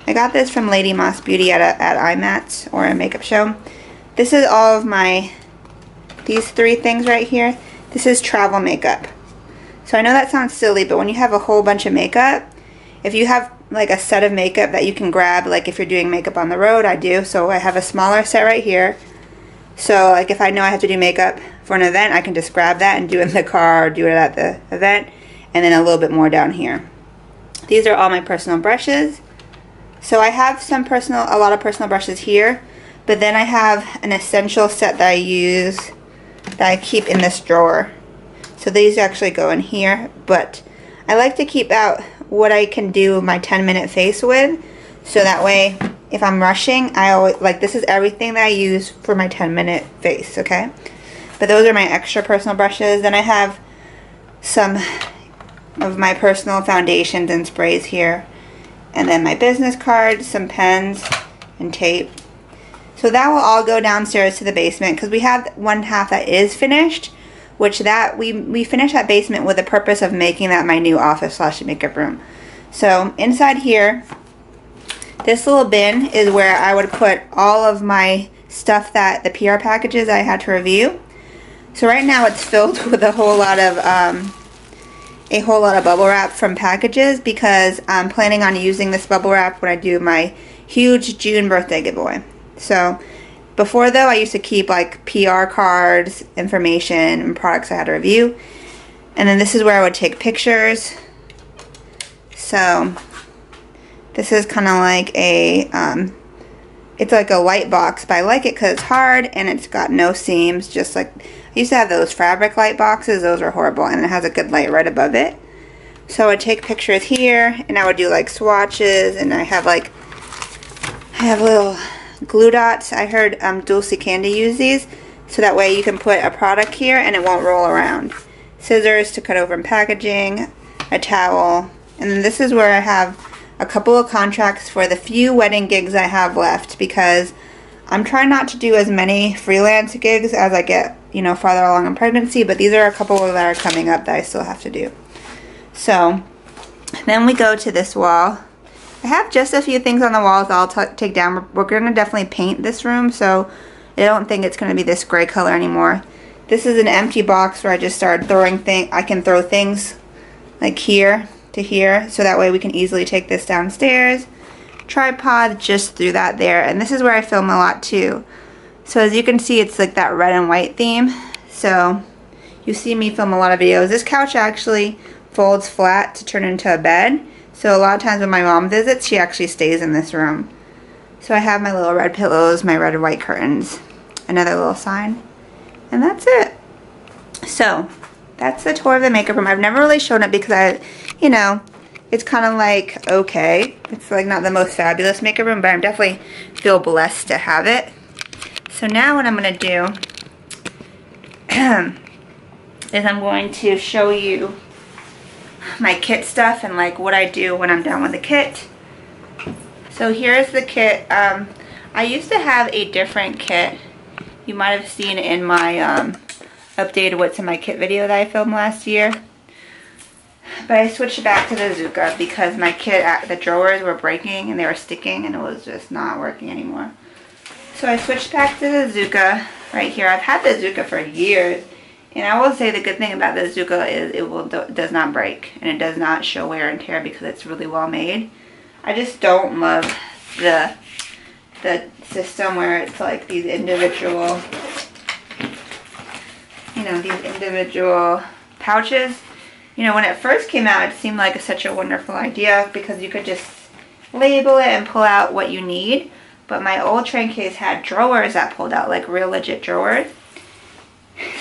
S1: I got this from Lady Moss Beauty at IMATS or a makeup show. This is all of my, these 3 things right here. This is travel makeup. So I know that sounds silly, but when you have a whole bunch of makeup, if you have like a set of makeup that you can grab, like if you're doing makeup on the road, I do. So I have a smaller set right here. So like if I know I have to do makeup for an event, I can just grab that and do it in the car or do it at the event. And then a little bit more down here. These are all my personal brushes. So I have a lot of personal brushes here. But then I have an essential set that I use, that I keep in this drawer. So these actually go in here. But I like to keep out what I can do my 10-minute face with, so that way if I'm rushing, I always, like, this is everything that I use for my 10-minute face, okay? But those are my extra personal brushes. Then I have some of my personal foundations and sprays here, and then my business cards, some pens, and tape. So that will all go downstairs to the basement because we have one half that is finished, which that we finished that basement with the purpose of making that my new office / makeup room. So inside here, this little bin is where I would put all of my stuff, that the PR packages I had to review. So right now it's filled with a whole lot of bubble wrap from packages because I'm planning on using this bubble wrap when I do my huge June birthday giveaway. So before though, I used to keep like PR cards, information, and products I had to review. And then this is where I would take pictures. So this is kind of like a, it's like a light box, but I like it because it's hard and it's got no seams. Just like, I used to have those fabric light boxes. Those are horrible, and it has a good light right above it. So I would take pictures here, and I would do like swatches, and I have little glue dots. I heard Dulce Candy use these, so that way you can put a product here and it won't roll around. Scissors to cut open packaging, a towel, and then this is where I have a couple of contracts for the few wedding gigs I have left, because I'm trying not to do as many freelance gigs as I get, you know, farther along in pregnancy, but these are a couple that are coming up that I still have to do. So then we go to this wall. I have just a few things on the walls I'll take down. We're going to definitely paint this room, so I don't think it's going to be this gray color anymore. This is an empty box where I just started throwing things. I can throw things like here to here, so that way we can easily take this downstairs. Tripod just threw that there, and this is where I film a lot too. So as you can see, it's like that red and white theme. So you see me film a lot of videos. This couch actually folds flat to turn into a bed. So a lot of times when my mom visits, she actually stays in this room. So I have my little red pillows, my red and white curtains, another little sign, and that's it. So that's the tour of the makeup room. I've never really shown it because you know, it's kind of like, okay, it's like not the most fabulous makeup room, but I definitely feel blessed to have it. So now what I'm going to do is I'm going to show you my kit stuff and like what I do when I'm done with the kit. So here's the kit. I used to have a different kit. You might have seen in my updated what's in my kit video that I filmed last year. But I switched back to the Zuka because my kit, the drawers were breaking and they were sticking and it was just not working anymore. So I switched back to the Zuka right here. I've had the Zuka for years. And I will say the good thing about the Zuka is it does not break and it does not show wear and tear because it's really well made. I just don't love the system where it's like these individual, you know, these individual pouches. You know, when it first came out, it seemed like such a wonderful idea because you could just label it and pull out what you need. But my old train case had drawers that pulled out, like real legit drawers.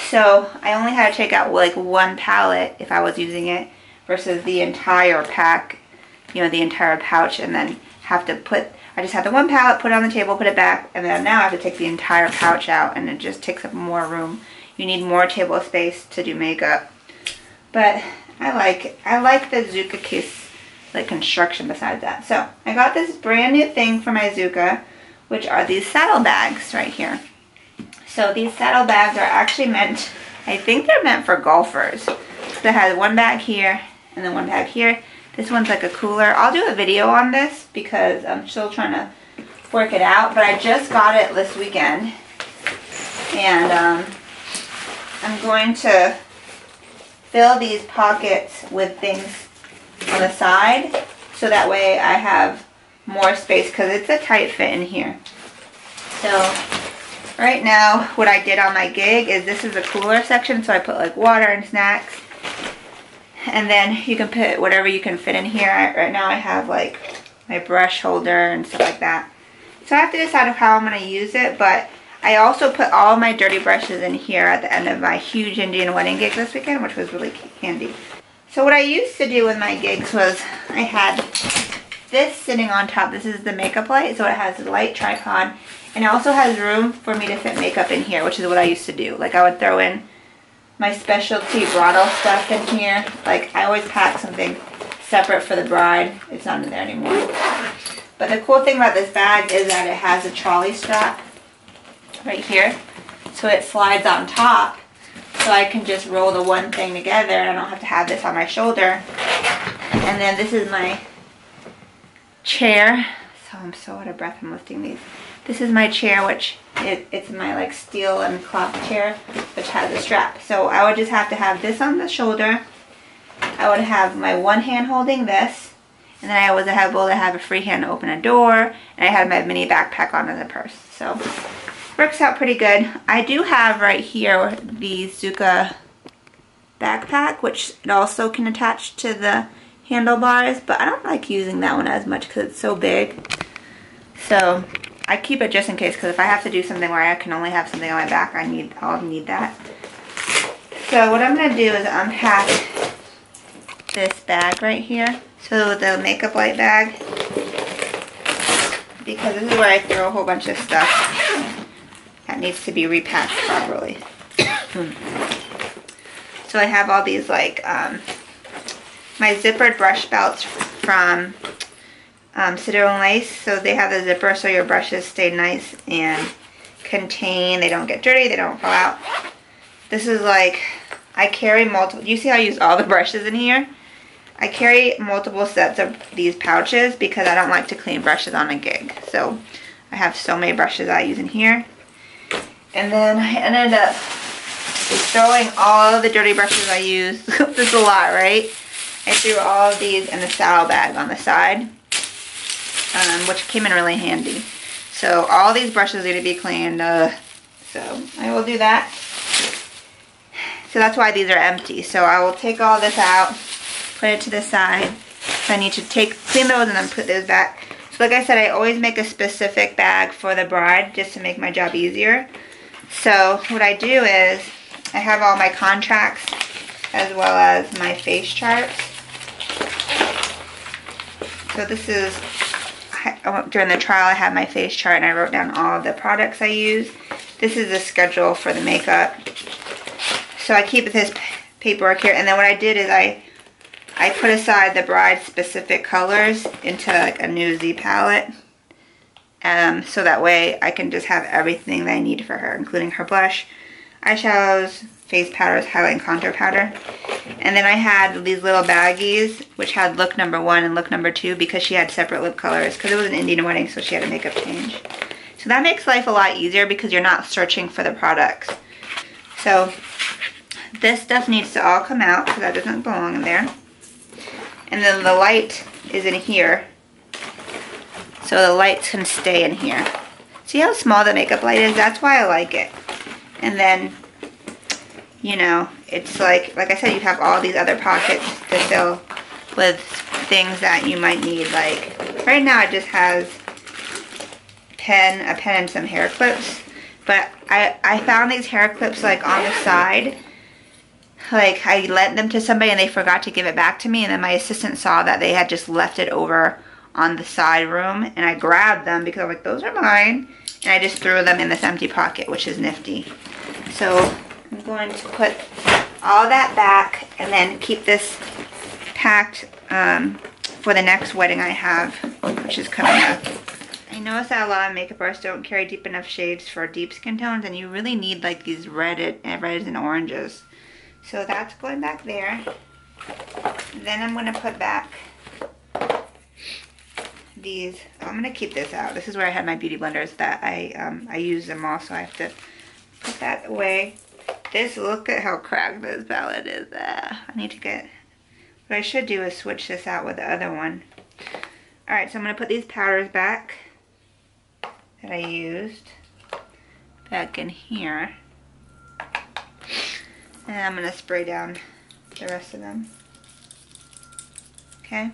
S1: So I only had to take out like one palette if I was using it versus the entire pack, you know, the entire pouch, and then have to put, I just had the one palette, put it on the table, put it back, and then now I have to take the entire pouch out and it just takes up more room. You need more table space to do makeup. But I like the Zuka case, like construction besides that. So I got this brand new thing for my Zuka, which are these saddle bags right here. So these saddle bags are actually meant, I think they're meant for golfers. So it has one bag here and then one bag here. This one's like a cooler. I'll do a video on this because I'm still trying to work it out, but I just got it this weekend. And I'm going to fill these pockets with things on the side so that way I have more space because it's a tight fit in here. So right now what I did on my gig is this is a cooler section, so I put like water and snacks, and then you can put whatever you can fit in here. Right now I have like my brush holder and stuff like that. So I have to decide how I'm going to use it, but I also put all my dirty brushes in here at the end of my huge Indian wedding gig this weekend, which was really handy. So what I used to do with my gigs was I had this sitting on top. This is the makeup light, so it has a light tripod, and it also has room for me to fit makeup in here, which is what I used to do. Like I would throw in my specialty bridal stuff in here. Like I always pack something separate for the bride. It's not in there anymore. But the cool thing about this bag is that it has a trolley strap right here, so it slides on top, so I can just roll the one thing together and I don't have to have this on my shoulder. And then this is my chair. So I'm so out of breath, I'm lifting these. This is my chair, which it's my like steel and cloth chair, which has a strap. So I would just have to have this on the shoulder. I would have my one hand holding this, and then I was able to have a free hand to open a door, and I had my mini backpack on in the purse. So works out pretty good. I do have right here the Zuka backpack, which it also can attach to the handlebars, but I don't like using that one as much because it's so big. So I keep it just in case, because if I have to do something where I can only have something on my back, I'll need that. So what I'm going to do is unpack this bag right here. So the makeup light bag, because this is where I throw a whole bunch of stuff that needs to be repacked properly. So I have all these like my zippered brush belts from Citron Lace. So they have the zipper so your brushes stay nice and contained. They don't get dirty, they don't fall out. This is like, I carry multiple, you see how I use all the brushes in here? I carry multiple sets of these pouches because I don't like to clean brushes on a gig. So I have so many brushes I use in here. And then I ended up throwing all of the dirty brushes I use. This is a lot, right? I threw all of these in the saddle bag on the side, which came in really handy. So all these brushes need to be cleaned. So I will do that. So that's why these are empty. So I will take all this out, put it to the side. So I need to clean those and then put those back. So like I said, I always make a specific bag for the bride just to make my job easier. So what I do is I have all my contracts as well as my face charts. So this is, during the trial I had my face chart and I wrote down all of the products I use. this is the schedule for the makeup. So I keep this paperwork here, and then what I did is I put aside the bride's specific colors into like a Newsie palette. So that way I can just have everything that I need for her, including her blush, eyeshadows, face powders, highlight and contour powder. And then I had these little baggies, which had look number 1 and look number 2, because she had separate lip colors, because it was an Indian wedding, so she had a makeup change. So that makes life a lot easier because you're not searching for the products. So this stuff needs to all come out because that doesn't belong in there. And then the light is in here, so the lights can stay in here. See how small the makeup light is? That's why I like it. And then, you know, it's like I said, you have all these other pockets to fill with things that you might need. Like right now it just has a pen and some hair clips. But I found these hair clips like on the side. Like I lent them to somebody and they forgot to give it back to me, and then my assistant saw that they had just left it over on the side room, and I grabbed them because I'm like, those are mine, and I just threw them in this empty pocket, which is nifty. So I'm going to put all that back and then keep this packed for the next wedding I have, which is coming up. I noticed that a lot of makeup artists don't carry deep enough shades for deep skin tones, and you really need like these reds and oranges. So that's going back there. Then I'm going to put back these. I'm going to keep this out. This is where I had my beauty blenders that I use them all, so I have to put that away. This, look at how cracked this palette is. I need to get, what I should do is switch this out with the other one. Alright, so I'm going to put these powders back that I used back in here. And I'm going to spray down the rest of them. Okay.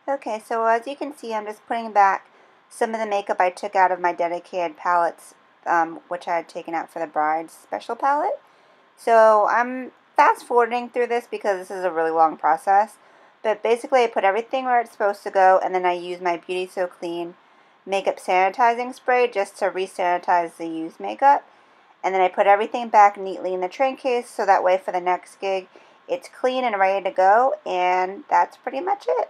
S1: Okay, so as you can see, I'm just putting back some of the makeup I took out of my dedicated palettes, which I had taken out for the bride's special palette. So I'm fast forwarding through this because this is a really long process. But basically I put everything where it's supposed to go, and then I use my Beauty So Clean makeup sanitizing spray just to re-sanitize the used makeup. And then I put everything back neatly in the tray case, so that way for the next gig it's clean and ready to go, and that's pretty much it.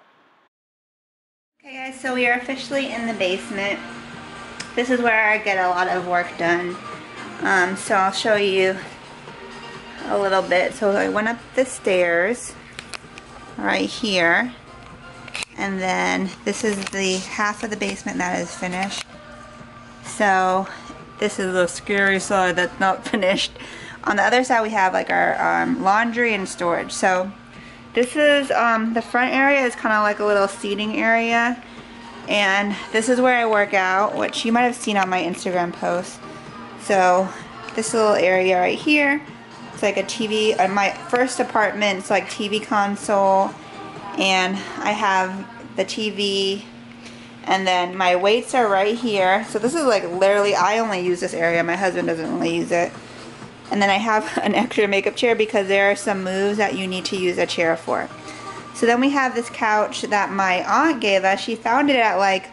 S1: Okay guys, so we are officially in the basement. This is where I get a lot of work done. So I'll show you a little bit. So I went up the stairs right here, and then this is the half of the basement that is finished. So this is the scary side that's not finished. On the other side we have like our laundry and storage. So this is, the front area is kind of like a little seating area. And this is where I work out, which you might have seen on my Instagram post. So this little area right here, it's like a TV. In my first apartment, it's like TV console. And I have the TV. And then my weights are right here. So this is like literally, I only use this area. My husband doesn't really use it. And then I have an extra makeup chair because there are some moves that you need to use a chair for. So then we have this couch that my aunt gave us. She found it at like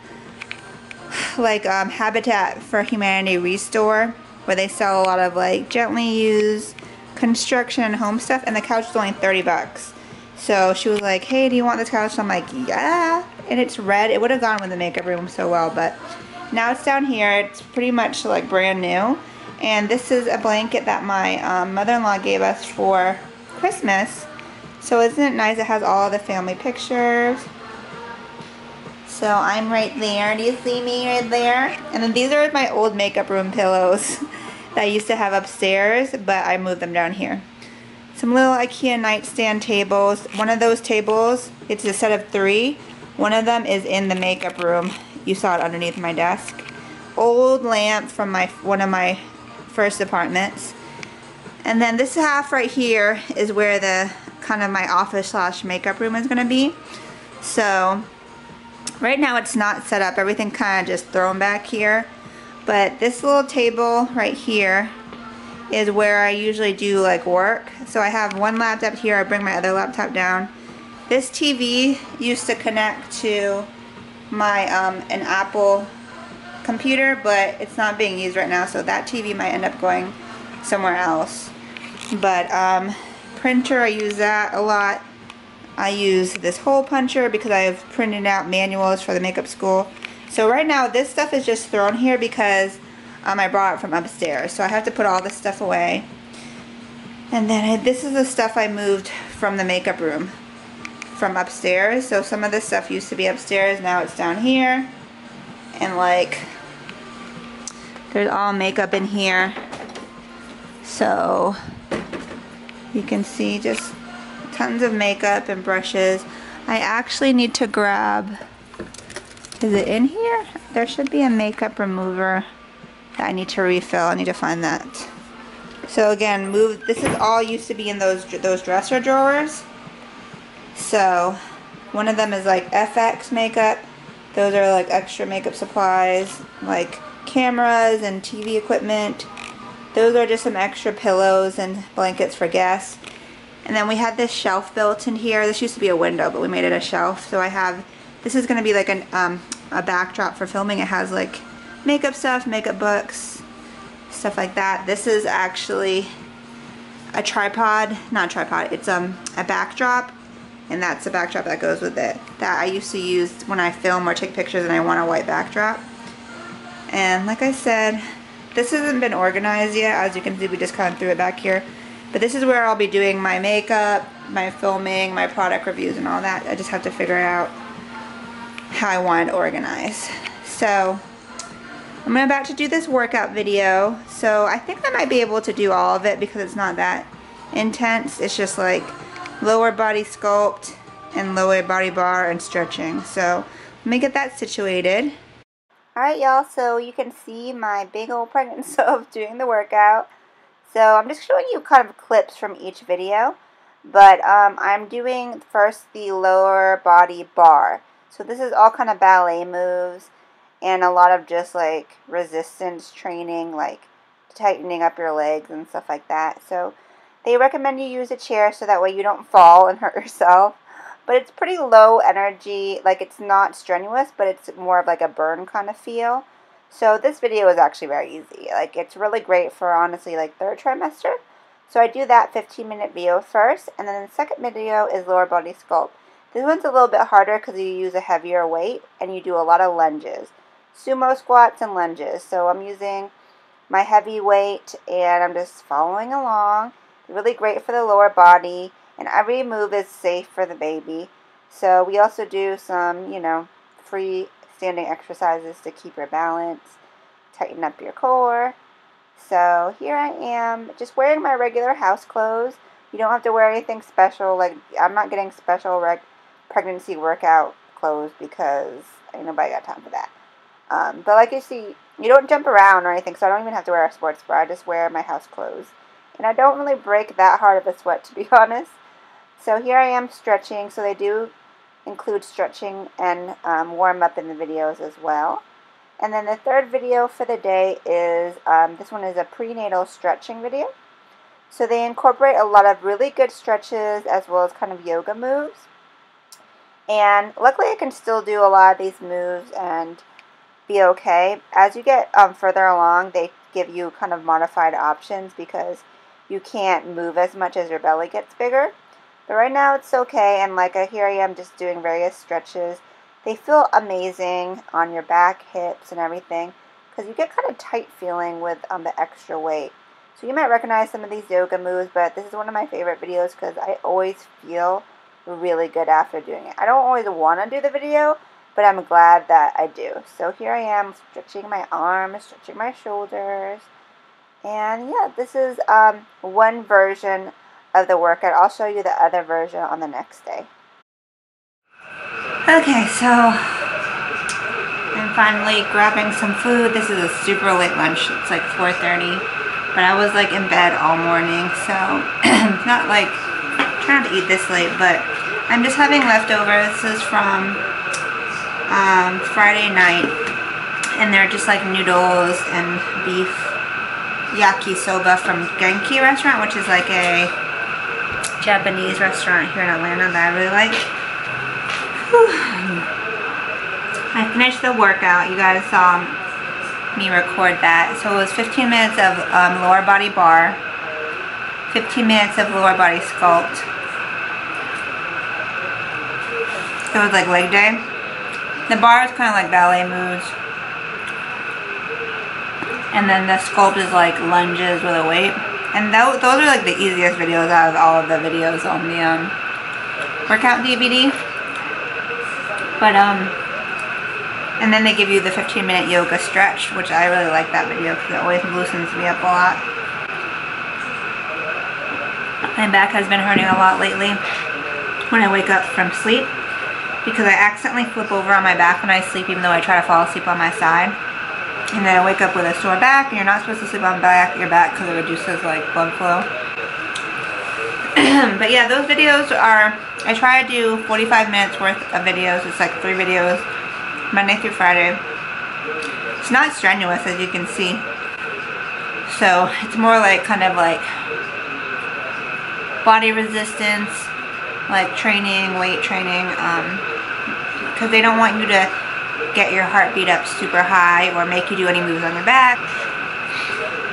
S1: Habitat for Humanity Restore, where they sell a lot of like gently used construction and home stuff. And the couch is only 30 bucks. So she was like, hey, do you want this couch? So I'm like, yeah. And it's red. It would have gone with the makeup room so well, but now it's down here. It's pretty much like brand new. And this is a blanket that my mother-in-law gave us for Christmas. So isn't it nice? It has all the family pictures. So I'm right there. Do you see me right there? And then these are my old makeup room pillows that I used to have upstairs, but I moved them down here. Some little IKEA nightstand tables. One of those tables, it's a set of 3. One of them is in the makeup room. You saw it underneath my desk. Old lamp from one of my first apartments. And then this half right here is where the kind of my office / makeup room is going to be. So right now it's not set up. Everything kind of just thrown back here. But this little table right here is where I usually do like work. So I have one laptop here. I bring my other laptop down. This TV used to connect to my an Apple computer, but it's not being used right now, so that TV might end up going somewhere else. But printer, I use that a lot. I use this hole puncher because I have printed out manuals for the makeup school. So right now this stuff is just thrown here because I brought it from upstairs, so I have to put all this stuff away. And then this is the stuff I moved from the makeup room from upstairs. So some of this stuff used to be upstairs, now it's down here. And like, there's all makeup in here. So you can see just tons of makeup and brushes. I actually need to grab, is it in here? There should be a makeup remover that I need to refill. I need to find that. So again, this is all used to be in those dresser drawers. So one of them is like FX makeup. Those are like extra makeup supplies, like cameras and TV equipment. Those are just some extra pillows and blankets for guests. And then we had this shelf built in here. This used to be a window, but we made it a shelf. So I have, this is going to be like a backdrop for filming. It has like makeup stuff, makeup books, stuff like that. This is actually a tripod, not tripod, it's a backdrop, and that's the backdrop that goes with it. That I used to use when I film or take pictures and I want a white backdrop. And like I said, this hasn't been organized yet. As you can see, we just kind of threw it back here. But this is where I'll be doing my makeup, my filming, my product reviews and all that. I just have to figure out how I want it organized. So I'm about to do this workout video. So I think I might be able to do all of it because it's not that intense. It's just like lower body sculpt and lower body bar and stretching. So let me get that situated. Alright y'all, so you can see my big old pregnant self doing the workout. So I'm just showing you kind of clips from each video. But I'm doing first the lower body bar. So this is all kind of ballet moves and a lot of just like resistance training, like tightening up your legs and stuff like that. So they recommend you use a chair so that way you don't fall and hurt yourself. But it's pretty low energy, like it's not strenuous, but it's more of like a burn kind of feel. So this video is actually very easy. Like it's really great for honestly like third trimester. So I do that 15-minute video first, and then the second video is lower body sculpt. This one's a little bit harder because you use a heavier weight and you do a lot of lunges. Sumo squats and lunges. So I'm using my heavy weight and I'm just following along. Really great for the lower body, and every move is safe for the baby. So we also do some, you know, free standing exercises to keep your balance, tighten up your core. So here I am just wearing my regular house clothes. You don't have to wear anything special. Like I'm not getting special pregnancy workout clothes because ain't nobody got time for that. But like you see, you don't jump around or anything, so I don't even have to wear a sports bra. I just wear my house clothes. And I don't really break that hard of a sweat, to be honest. So here I am stretching. So they do include stretching and warm up in the videos as well. And then the third video for the day is, this one is a prenatal stretching video. So they incorporate a lot of really good stretches as well as kind of yoga moves. And luckily I can still do a lot of these moves and be okay. As you get further along, they give you kind of modified options because you can't move as much as your belly gets bigger. But right now it's okay, and like here I am just doing various stretches. They feel amazing on your back, hips, and everything because you get kind of tight feeling with the extra weight. So you might recognize some of these yoga moves, but this is one of my favorite videos because I always feel really good after doing it. I don't always want to do the video, but I'm glad that I do. So here I am stretching my arms, stretching my shoulders. And yeah, this is one version of the workout. I'll show you the other version on the next day. Okay, so I'm finally grabbing some food. This is a super late lunch. It's like 4:30, but I was like in bed all morning, so not like trying to eat this late, but I'm just having leftovers. This is from Friday night, and they're just like noodles and beef yakisoba from Gunk restaurant, which is like a Japanese restaurant here in Atlanta that I really like. Whew. I finished the workout. You guys saw me record that. So it was 15 minutes of lower body bar, 15 minutes of lower body sculpt. So it was like leg day. The bar is kind of like ballet moves. And then the sculpt is like lunges with a weight. And those are like the easiest videos out of all of the videos on the workout DVD. But and then they give you the 15-minute yoga stretch, which I really like that video because it always loosens me up a lot. My back has been hurting a lot lately when I wake up from sleep because I accidentally flip over on my back when I sleep, even though I try to fall asleep on my side. And then I wake up with a sore back, and you're not supposed to sleep on your back because it reduces like blood flow. But yeah, those videos are, I try to do 45 minutes worth of videos. It's like 3 videos, Monday through Friday. It's not strenuous, as you can see. So it's more like kind of like body resistance, like training, weight training, because they don't want you to get your heartbeat up super high or make you do any moves on your back.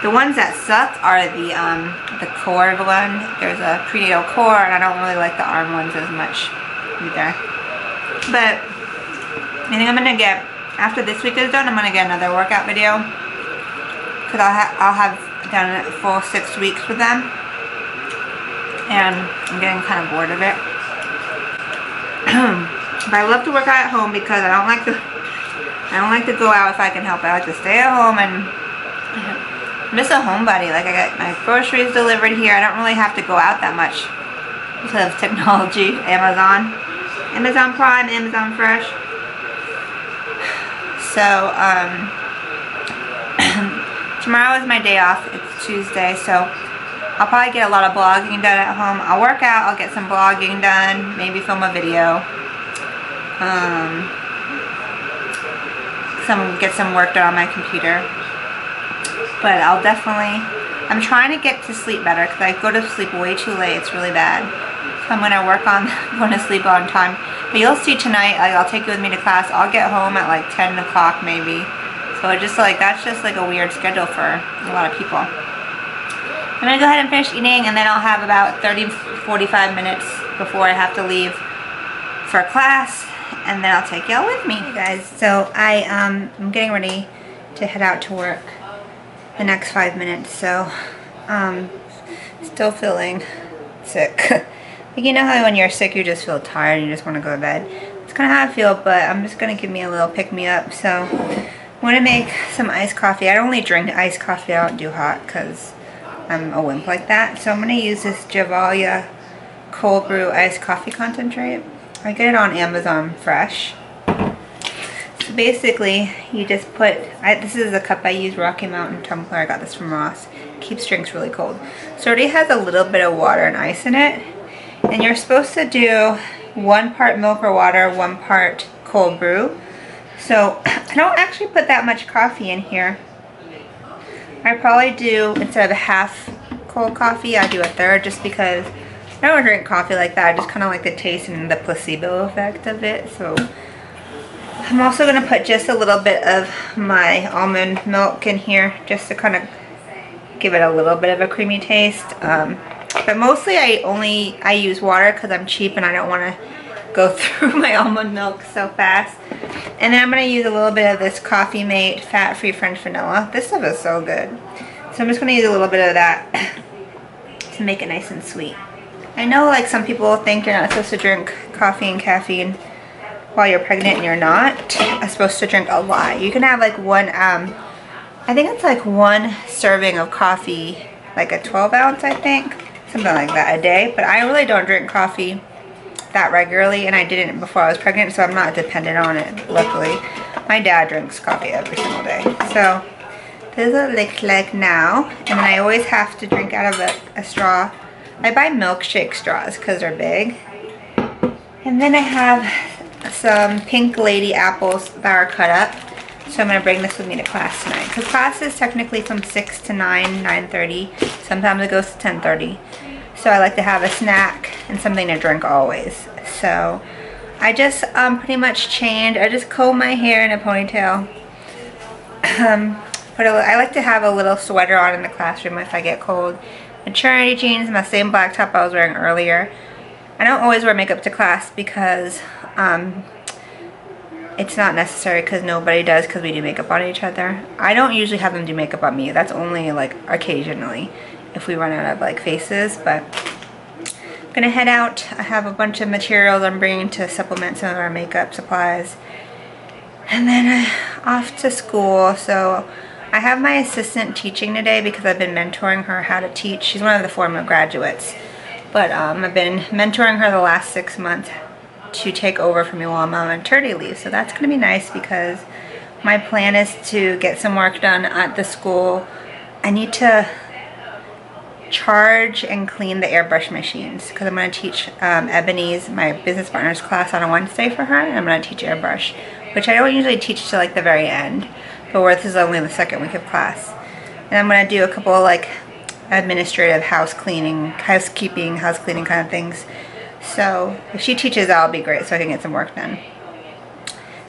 S1: The ones that suck are the core one. There's a prenatal core, and I don't really like the arm ones as much either. But I think I'm gonna get, after this week is done, I'm gonna get another workout video because I'll have done a full 6 weeks with them, and I'm getting kind of bored of it. But I love to work out at home because I don't like to go out if I can help it. I like to stay at home and miss a homebody. Like I get my groceries delivered here. I don't really have to go out that much because of technology. Amazon Prime, Amazon Fresh. So, tomorrow is my day off. It's Tuesday, so I'll probably get a lot of blogging done at home. I'll work out, I'll get some blogging done, maybe film a video. Get some work done on my computer. But I'll definitely, I'm trying to get to sleep better because I go to sleep way too late. It's really bad. So I'm going to work on going to sleep on time. But you'll see tonight, I'll take you with me to class. I'll get home at like 10 o'clock maybe. So it just like, that's just like a weird schedule for a lot of people. I'm going to go ahead and finish eating, and then I'll have about 30-45 minutes before I have to leave for class, and then I'll take y'all with me. Hey guys, so I'm getting ready to head out to work the next 5 minutes, so still feeling sick. Like, you know how when you're sick you just feel tired and you just want to go to bed? It's kind of how I feel, but I'm just going to give me a little pick-me-up. So I'm going to make some iced coffee. I only drink iced coffee, I don't do hot because I'm a wimp like that. So I'm going to use this Javalia cold brew iced coffee concentrate. I get it on Amazon Fresh. So basically, you just put, this is the cup I use, Rocky Mountain Tumbler. I got this from Ross. Keeps drinks really cold. So it already has a little bit of water and ice in it. And you're supposed to do 1 part milk or water, 1 part cold brew. So I don't actually put that much coffee in here. I probably do, instead of half cold coffee, I do 1/3 just because I don't drink coffee like that. I just kind of like the taste and the placebo effect of it. So I'm also going to put just a little bit of my almond milk in here just to kind of give it a little bit of a creamy taste. But mostly I use water because I'm cheap and I don't want to go through my almond milk so fast. And then I'm going to use a little bit of this Coffee Mate fat-free French vanilla. This stuff is so good. So I'm just going to use a little bit of that to make it nice and sweet. I know like some people think you're not supposed to drink coffee and caffeine while you're pregnant, and you're not supposed to drink a lot. You can have like one, I think it's like 1 serving of coffee, like a 12-ounce I think, something like that a day. But I really don't drink coffee that regularly, and I didn't before I was pregnant, so I'm not dependent on it, luckily. My dad drinks coffee every single day. So this is what it looks like now, and then I always have to drink out of a straw. I buy milkshake straws because they're big. And then I have some Pink Lady apples that are cut up. So I'm going to bring this with me to class tonight. Because class is technically from 6 to 9, 9:30. Sometimes it goes to 10:30. So I like to have a snack and something to drink always. So I just pretty much changed. I just combed my hair in a ponytail. I like to have a little sweater on in the classroom if I get cold. Maternity jeans, my same black top I was wearing earlier. I don't always wear makeup to class because it's not necessary, because nobody does, because we do makeup on each other. I don't usually have them do makeup on me. That's only like occasionally if we run out of like faces, but I'm gonna head out. I have a bunch of materials I'm bringing to supplement some of our makeup supplies. And then off to school. So I have my assistant teaching today because I've been mentoring her how to teach. She's one of the former graduates. But I've been mentoring her the last 6 months to take over for me while I'm on maternity leave. So that's gonna be nice because my plan is to get some work done at the school. I need to charge and clean the airbrush machines because I'm gonna teach Ebony's, my business partner's class on a Wednesday for her, and I'm gonna teach airbrush, which I don't usually teach till like the very end, but this is only the second week of class. And I'm gonna do a couple like administrative house cleaning kind of things. So if she teaches, that'll be great so I can get some work done.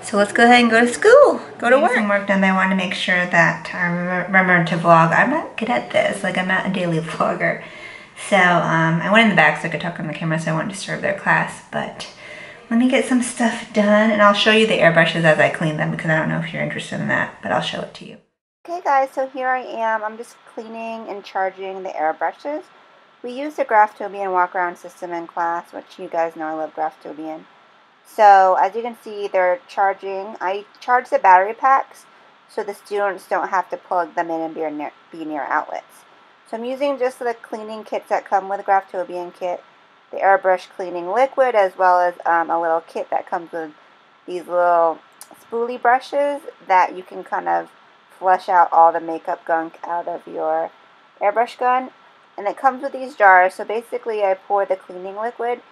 S1: So let's go ahead and go to school, go to work. Some work done. I want to make sure that I remember to vlog. I'm not good at this, like I'm not a daily vlogger. So I went in the back so I could talk on the camera, so I won't disturb their class, but let me get some stuff done and I'll show you the airbrushes as I clean them because I don't know if you're interested in that, but I'll show it to you. Okay guys, so here I am. I'm just cleaning and charging the airbrushes. We use the Graftobian walk-around system in class, which you guys know I love Graftobian. So as you can see, they're charging. I charge the battery packs so the students don't have to plug them in and be near outlets. So I'm using just the cleaning kits that come with the Graftobian kit, the airbrush cleaning liquid, as well as a little kit that comes with these little spoolie brushes that you can kind of flush out all the makeup gunk out of your airbrush gun. And it comes with these jars, so basically I pour the cleaning liquid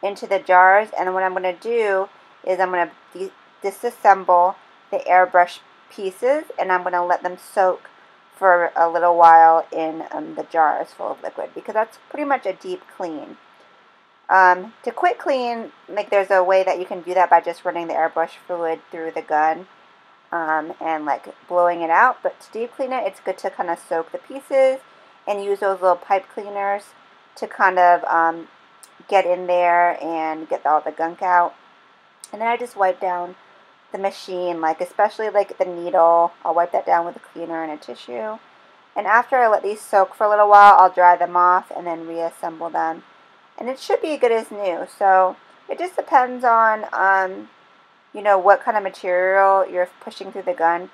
S1: into the jars, and what I'm going to do is I'm going to disassemble the airbrush pieces, and I'm going to let them soak for a little while in the jars full of liquid, because that's pretty much a deep clean. To quick clean, like there's a way that you can do that by just running the airbrush fluid through the gun and like blowing it out, but to deep clean it, it's good to kind of soak the pieces and use those little pipe cleaners to kind of get in there and get all the gunk out. And then I just wipe down the machine, like especially like the needle. I'll wipe that down with a cleaner and a tissue. And after I let these soak for a little while, I'll dry them off and then reassemble them. And it should be good as new. So it just depends on, you know, what kind of material you're pushing through the gun.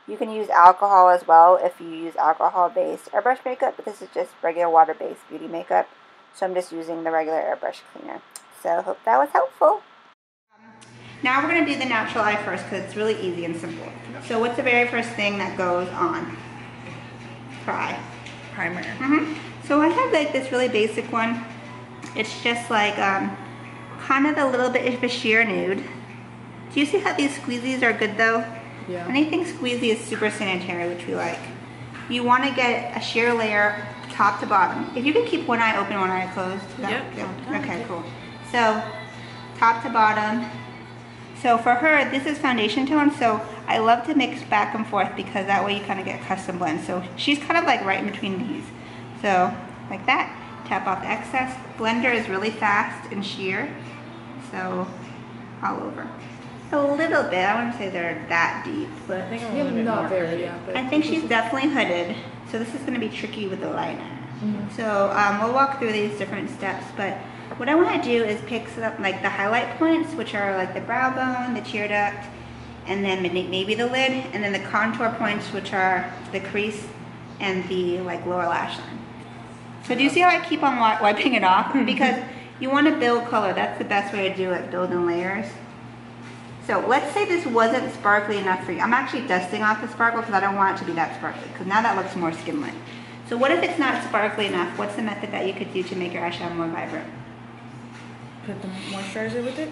S1: You can use alcohol as well if you use alcohol-based airbrush makeup, but this is just regular water-based beauty makeup. So I'm just using the regular airbrush cleaner. So hope that was helpful. Now we're going to do the natural eye first because it's really easy and simple. So what's the very first thing that goes on for eye? Primer. So I have like this really basic one. It's just like kind of a little bit of a sheer nude. Do you see how these squeezies are good though? Yeah. Anything squeezy is super sanitary, which we like. You want to get a sheer layer top to bottom. If you can keep one eye open, one eye closed. Yep. Okay, cool. So top to bottom. So for her, this is foundation tone, so I love to mix back and forth because that way you kind of get custom blends. So she's kind of like right in between these. So like that, tap off the excess. Blender is really fast and sheer, so all over. A little bit. I wouldn't say they're that deep, but I think
S4: not very. Yeah, but
S1: I think she's definitely hooded. So this is going to be tricky with the liner. So we'll walk through these different steps, but what I want to do is pick up like the highlight points, which are like the brow bone, the tear duct, and then maybe the lid, and then the contour points, which are the crease and the like lower lash line. So do you see how I keep on wiping it off? Because you want to build color. That's the best way to do it, build in layers. So let's say this wasn't sparkly enough for you. I'm actually dusting off the sparkle because I don't want it to be that sparkly, because now that looks more skin-like. So what if it's not sparkly enough? What's the method that you could do to make your eyeshadow more vibrant?
S4: Put the moisturizer with it?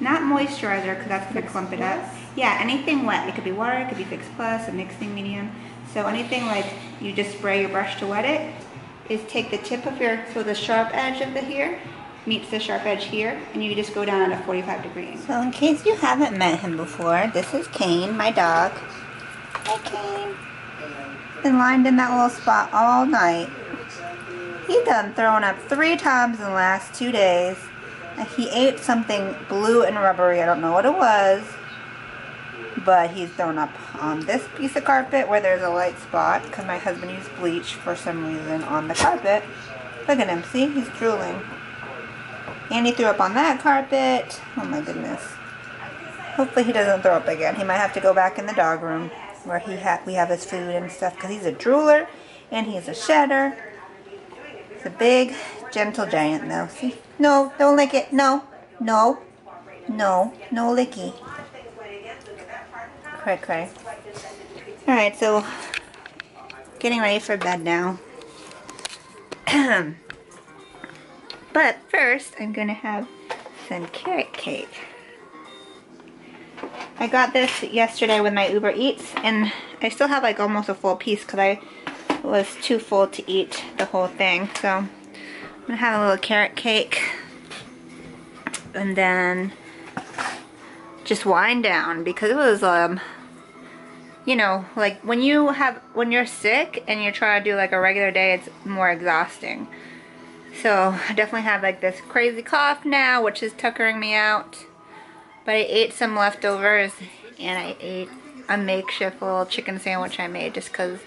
S1: Not moisturizer, because that's going to clump it up. Yeah, anything wet. It could be water, it could be Fix Plus, a mixing medium. So anything like you just spray your brush to wet it, is take the tip of your, so the sharp edge of the here meets the sharp edge here, and you just go down at a 45 degree. So in case you haven't met him before, this is Kane, my dog. Hi Kane. Been lined in that little spot all night. He done thrown up 3 times in the last 2 days. He ate something blue and rubbery. I don't know what it was. But he's thrown up on this piece of carpet where there's a light spot because my husband used bleach for some reason on the carpet. Look at him. See? He's drooling. And he threw up on that carpet. Oh my goodness. Hopefully he doesn't throw up again. He might have to go back in the dog room where we have his food and stuff because he's a drooler and he's a shedder. He's a big, gentle giant though. See? No, don't lick it. No, no, no, no licky. Cray cray. Alright, so getting ready for bed now. But first, I'm going to have some carrot cake. I got this yesterday with my Uber Eats, and I still have like almost a full piece because I was too full to eat the whole thing. So I'm going to have a little carrot cake and then just wind down because it was, you know, like when you're sick and you're trying to do like a regular day, it's more exhausting. So I definitely have like this crazy cough now, which is tuckering me out. But I ate some leftovers and I ate a makeshift little chicken sandwich I made just because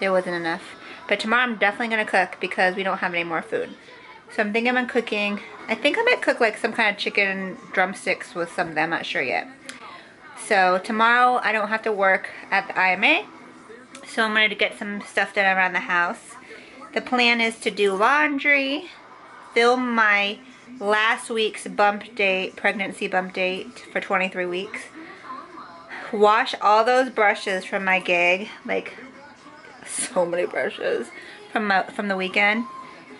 S1: there wasn't enough. But tomorrow I'm definitely going to cook because we don't have any more food. So I'm thinking about cooking. I think I might cook like some kind of chicken drumsticks with something. I'm not sure yet. So tomorrow I don't have to work at the IMA. So I'm going to get some stuff done around the house. The plan is to do laundry, film my last week's pregnancy bump date for 23 weeks, wash all those brushes from my gig, like so many brushes from the weekend,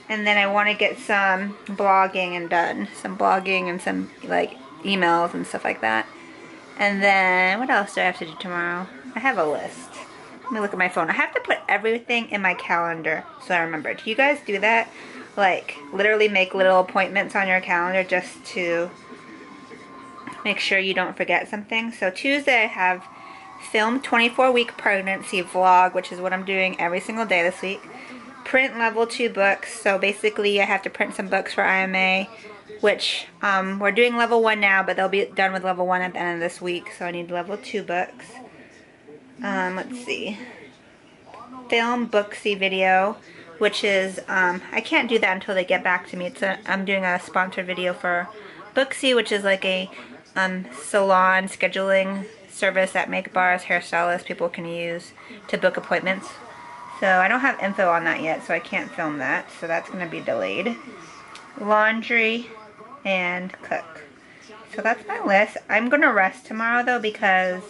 S1: and then I want to get some blogging and some like emails and stuff like that. And then what else do I have to do tomorrow? I have a list. Let me look at my phone. I have to put everything in my calendar so I remember. Do you guys do that? Like, literally make little appointments on your calendar just to make sure you don't forget something. So Tuesday I have film 24-week pregnancy vlog, which is what I'm doing every single day this week. Print level 2 books. So basically I have to print some books for IMA, which we're doing level 1 now, but they'll be done with level 1 at the end of this week. So I need level 2 books. Let's see. Film Booksy video, which is, I can't do that until they get back to me. I'm doing a sponsored video for Booksy, which is like a salon scheduling service that make bars, hairstylists, people can use to book appointments. So I don't have info on that yet, so I can't film that. So that's going to be delayed. Laundry and cook. So that's my list. I'm going to rest tomorrow though because,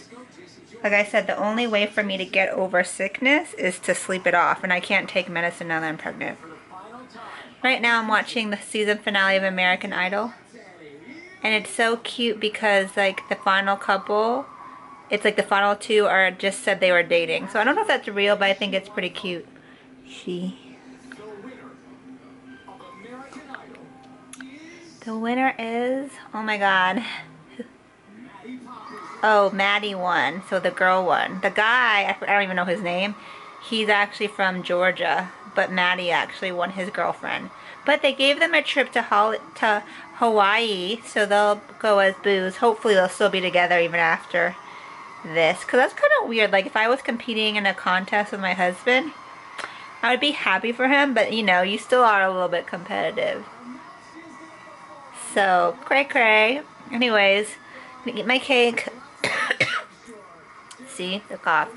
S1: like I said, the only way for me to get over sickness is to sleep it off, and I can't take medicine now that I'm pregnant. Right now I'm watching the season finale of American Idol, and it's so cute because like the final couple, it's like the final 2 are just said they were dating. So I don't know if that's real, but I think it's pretty cute. The winner is, oh my god. Oh, Maddie won. So the girl won. The guy, I don't even know his name. He's actually from Georgia. But Maddie actually won his girlfriend. But they gave them a trip to Hawaii. So they'll go as boos. Hopefully they'll still be together even after this. Because that's kind of weird. Like if I was competing in a contest with my husband, I would be happy for him. But you know, you still are a little bit competitive. So, cray cray. Anyways, I'm going to eat my cake. See, the cough.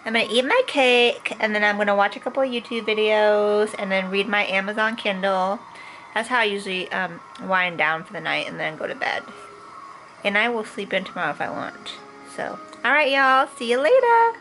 S1: I'm going to eat my cake, and then I'm going to watch a couple of YouTube videos, and then read my Amazon Kindle. That's how I usually wind down for the night, and then go to bed. And I will sleep in tomorrow if I want. So, alright y'all, see you later!